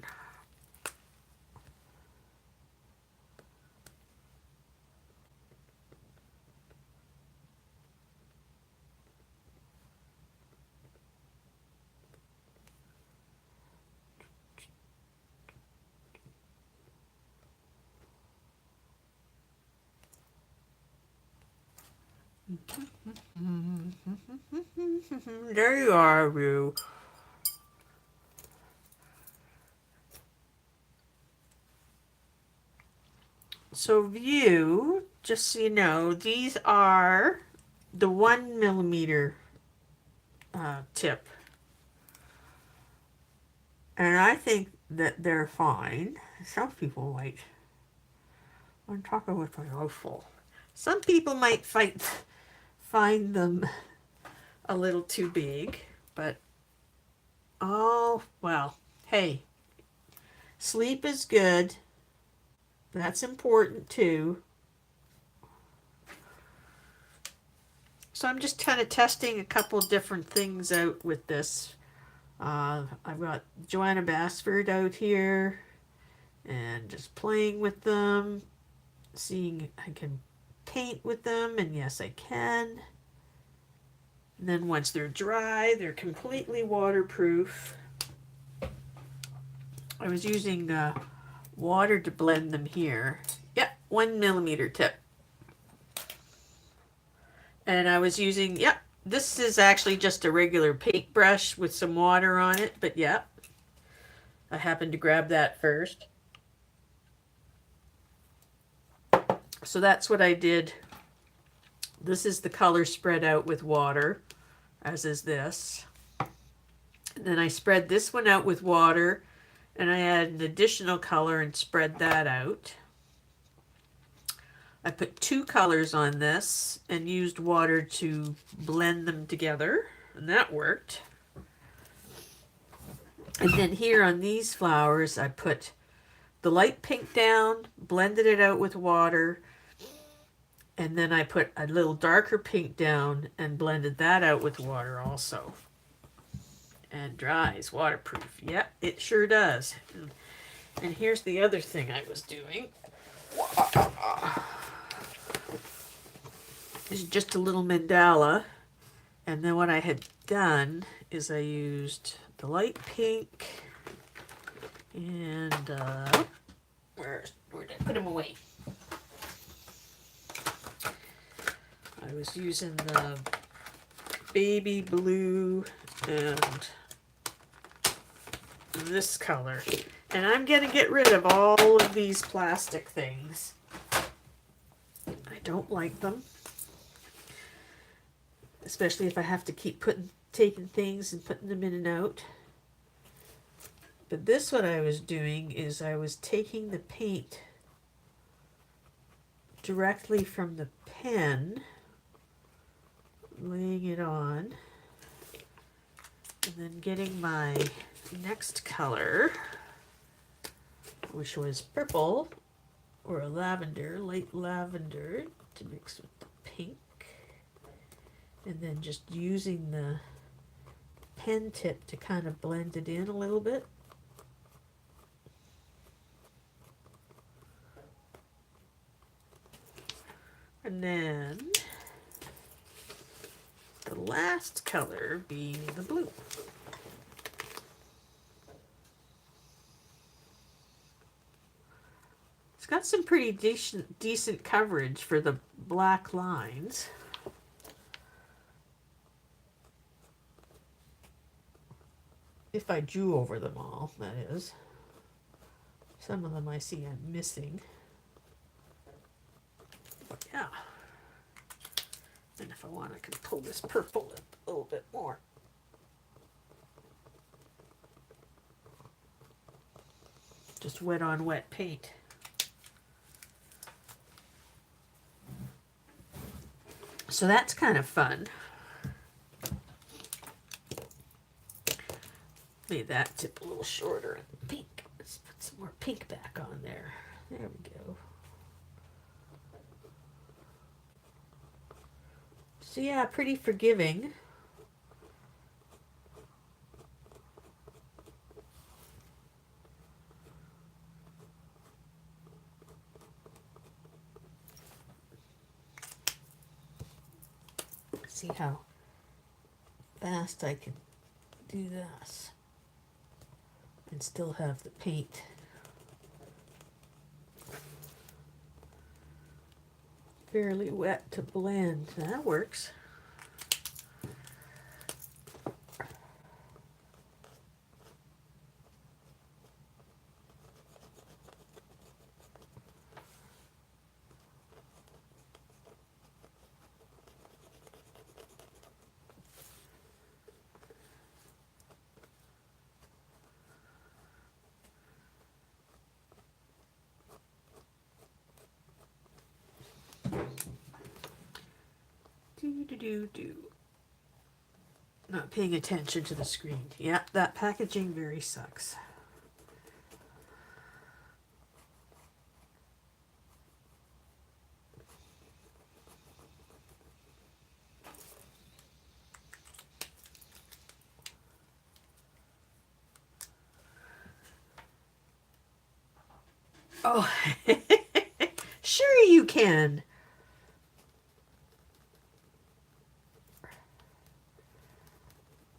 There you are, Rue. So View, just so you know, these are the 1mm tip. And I think that they're fine. Some people might want to talk about my rifle. Some people might find them a little too big, but oh well. Hey, sleep is good. That's important too. So I'm just kind of testing a couple different things out with this. I've got Joanna Basford out here and just playing with them, seeing I can paint with them, and yes, I can. And then once they're dry, they're completely waterproof. I was using water to blend them here. Yep, 1mm tip. And I was using, yep, this is actually just a regular paintbrush with some water on it, but yeah. I happened to grab that first. So that's what I did. This is the color spread out with water, as is this. And then I spread this one out with water, and I added an additional color and spread that out. I put two colors on this and used water to blend them together, and that worked. And then here on these flowers, I put the light pink down, blended it out with water, and then I put a little darker pink down and blended that out with water also. And dries, waterproof. Yep, it sure does. And here's the other thing I was doing. It's just a little mandala. And then what I had done is I used the light pink and where did I put them away? I was using the baby blue and this color. And I'm going to get rid of all of these plastic things. I don't like them. Especially if I have to keep taking things and putting them in and out. But this, what I was doing is I was taking the paint directly from the pen, laying it on, and then getting my next color, which was purple or a lavender, light lavender, to mix with the pink. And then just using the pen tip to kind of blend it in a little bit. And then the last color being the blue. It's got some pretty decent coverage for the black lines. If I drew over them all, that is. Some of them I see I'm missing. But yeah. And if I want, I can pull this purple a little bit more. Just wet on wet paint. So that's kind of fun. Made that tip a little shorter and pink. Let's put some more pink back on there. There we go. So yeah, pretty forgiving. See how fast I can do this and still have the paint fairly wet to blend. That works. Do. Not paying attention to the screen. Yeah, that packaging very sucks. Oh, sure you can.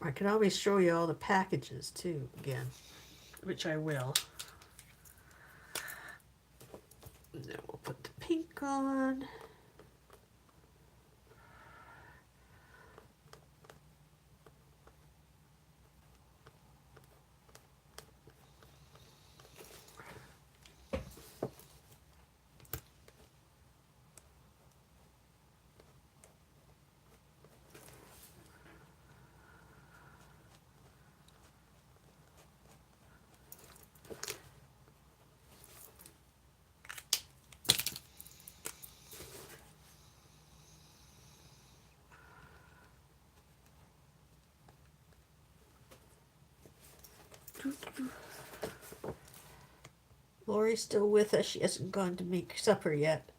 I can always show you all the packages too, again, which I will. And then we'll put the pink on. Lori's still with us. She hasn't gone to make supper yet.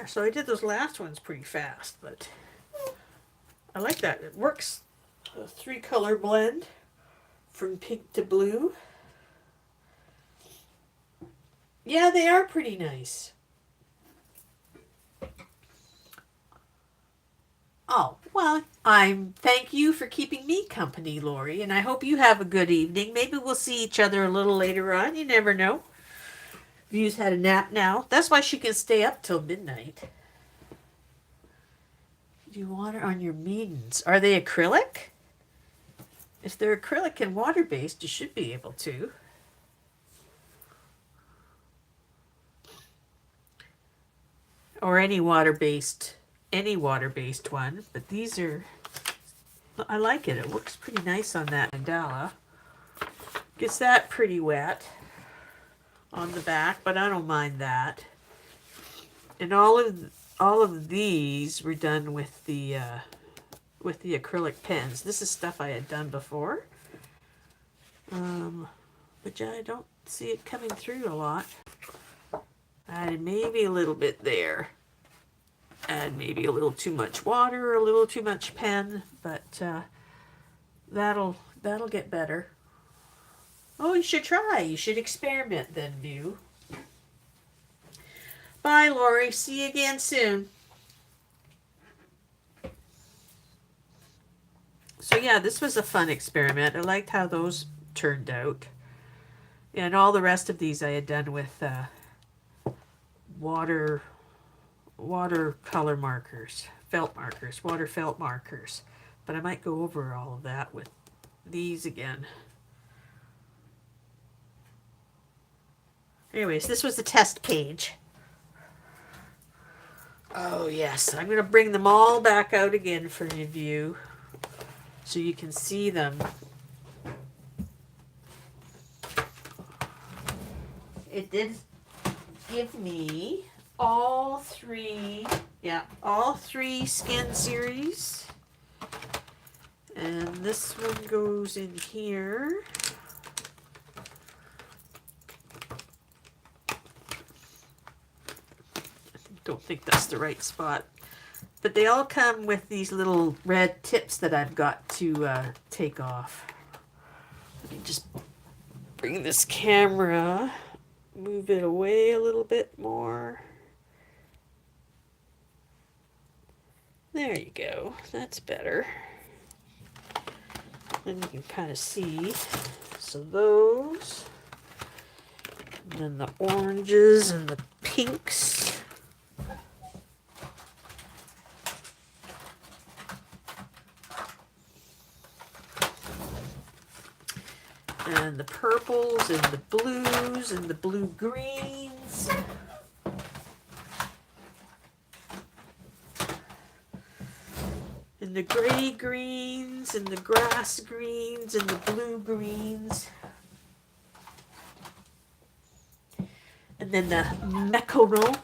So I did those last ones pretty fast, but I like that. It works. A 3-color blend from pink to blue. Yeah, they are pretty nice. Oh, well, thank you for keeping me company, Lori, and I hope you have a good evening. Maybe we'll see each other a little later on. You never know. View's had a nap now. That's why she can stay up till midnight. Do you water on your mittens? Are they acrylic? If they're acrylic and water-based, you should be able to. Or any water-based one. But these are, I like it. It works pretty nice on that mandala. Gets that pretty wet on the back, but I don't mind that. And all of these were done with the acrylic pens. This is stuff I had done before, but yeah, I don't see it coming through a lot. Added maybe a little bit there. Add maybe a little too much water, a little too much pen, but that'll get better. Oh, you should try. You should experiment then, View. Bye, Lori. See you again soon. So yeah, this was a fun experiment. I liked how those turned out. And all the rest of these I had done with water color markers, water felt markers. But I might go over all of that with these again. Anyways, this was the test page. Oh yes, I'm going to bring them all back out again for review so you can see them. It did give me all three skin series. And this one goes in here. Don't think that's the right spot, but they all come with these little red tips that I've got to take off. Let me just bring this camera, move it away a little bit more. There you go, that's better. And you can kind of see. So those, and then the oranges and the pinks. And the purples and the blues and the blue greens. And the gray greens and the grass greens and the blue greens. And then the macaron,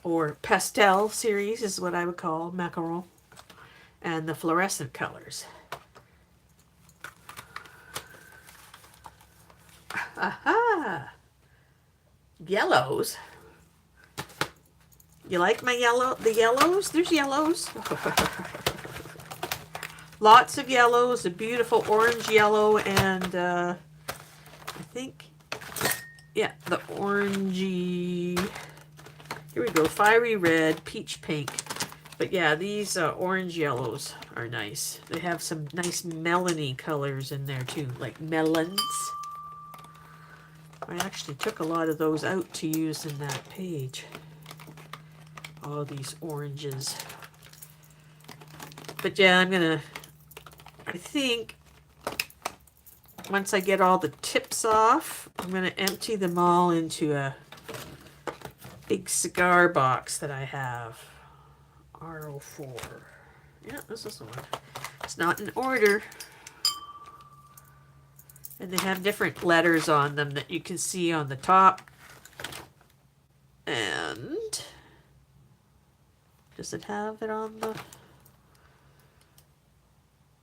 or pastel series is what I would call macaron. And the fluorescent colors. Aha! Yellows. You like my the yellows? There's yellows. Lots of yellows, a beautiful orange yellow, and I think, yeah, the orangey, here we go, fiery red, peach pink. But yeah, these orange yellows are nice. They have some nice melony colors in there too, like melons. I actually took a lot of those out to use in that page. All these oranges. But yeah, I think once I get all the tips off, I'm going to empty them all into a big cigar box that I have. R04. Yeah, this is the one. It's not in order. And they have different letters on them that you can see on the top. And does it have it on the...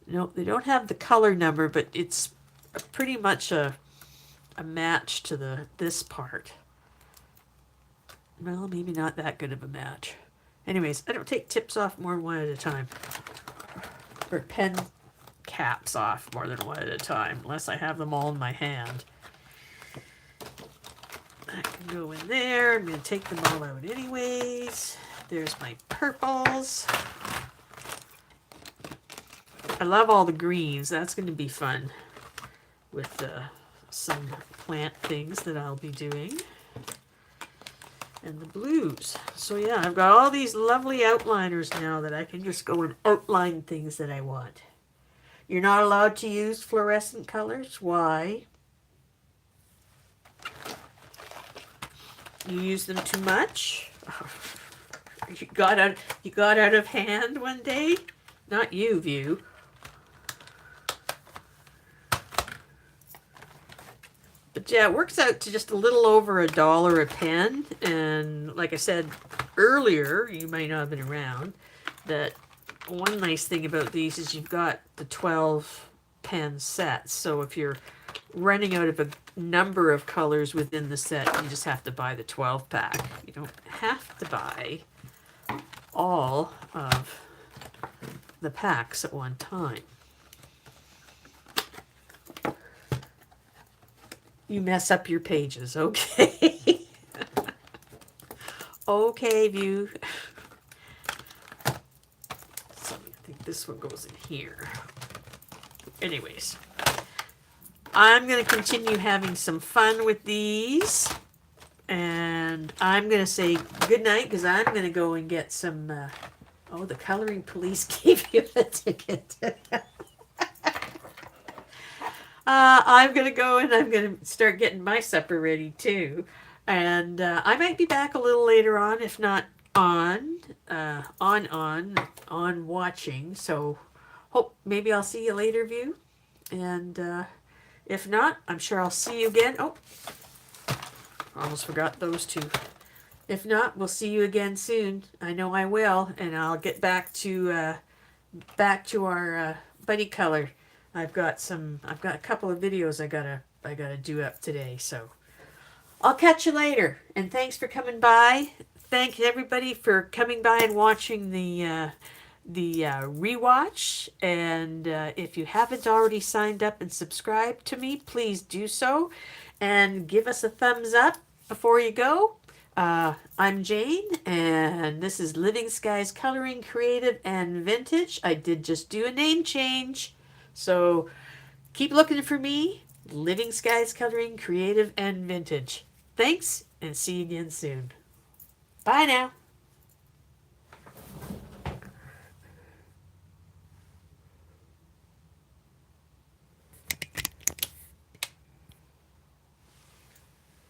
No, they don't have the color number, but it's pretty much a match to this part. Well, maybe not that good of a match. Anyways, I don't take tips off more than one at a time. Or pen caps off more than one at a time, unless I have them all in my hand. That can go in there. I'm going to take them all out anyways. There's my purples. I love all the greens. That's going to be fun with some plant things that I'll be doing. And the blues. So yeah, I've got all these lovely outliners now that I can just go and outline things that I want. You're not allowed to use fluorescent colors. Why? You use them too much? You got out of hand one day? Not you, View. But yeah, it works out to just a little over $1 a pen. And like I said earlier, you might not have been around, that one nice thing about these is you've got the 12 pen sets. So if you're running out of a number of colors within the set, you just have to buy the 12 pack. You don't have to buy all of the packs at one time. You mess up your pages, okay? Okay, View. So I think this one goes in here. Anyways, I'm going to continue having some fun with these. And I'm going to say good night because I'm going to go and get some... oh, the coloring police gave you a ticket. I'm going to go and I'm going to start getting my supper ready too. And I might be back a little later on, if not on watching. So hope maybe I'll see you later, View. And if not, I'm sure I'll see you again. Oh, almost forgot those two. If not, we'll see you again soon. I know I will, and I'll get back to our buddy color. I've got a couple of videos I gotta do up today, so I'll catch you later. And thanks for coming by. Thank everybody for coming by and watching the rewatch. And if you haven't already signed up and subscribed to me, please do so, and give us a thumbs up before you go. I'm Jane, and this is Living Skies Coloring Creative and Vintage. I did just do a name change. So keep looking for me, Living Skies Coloring Creative and Vintage. Thanks, and see you again soon. Bye now.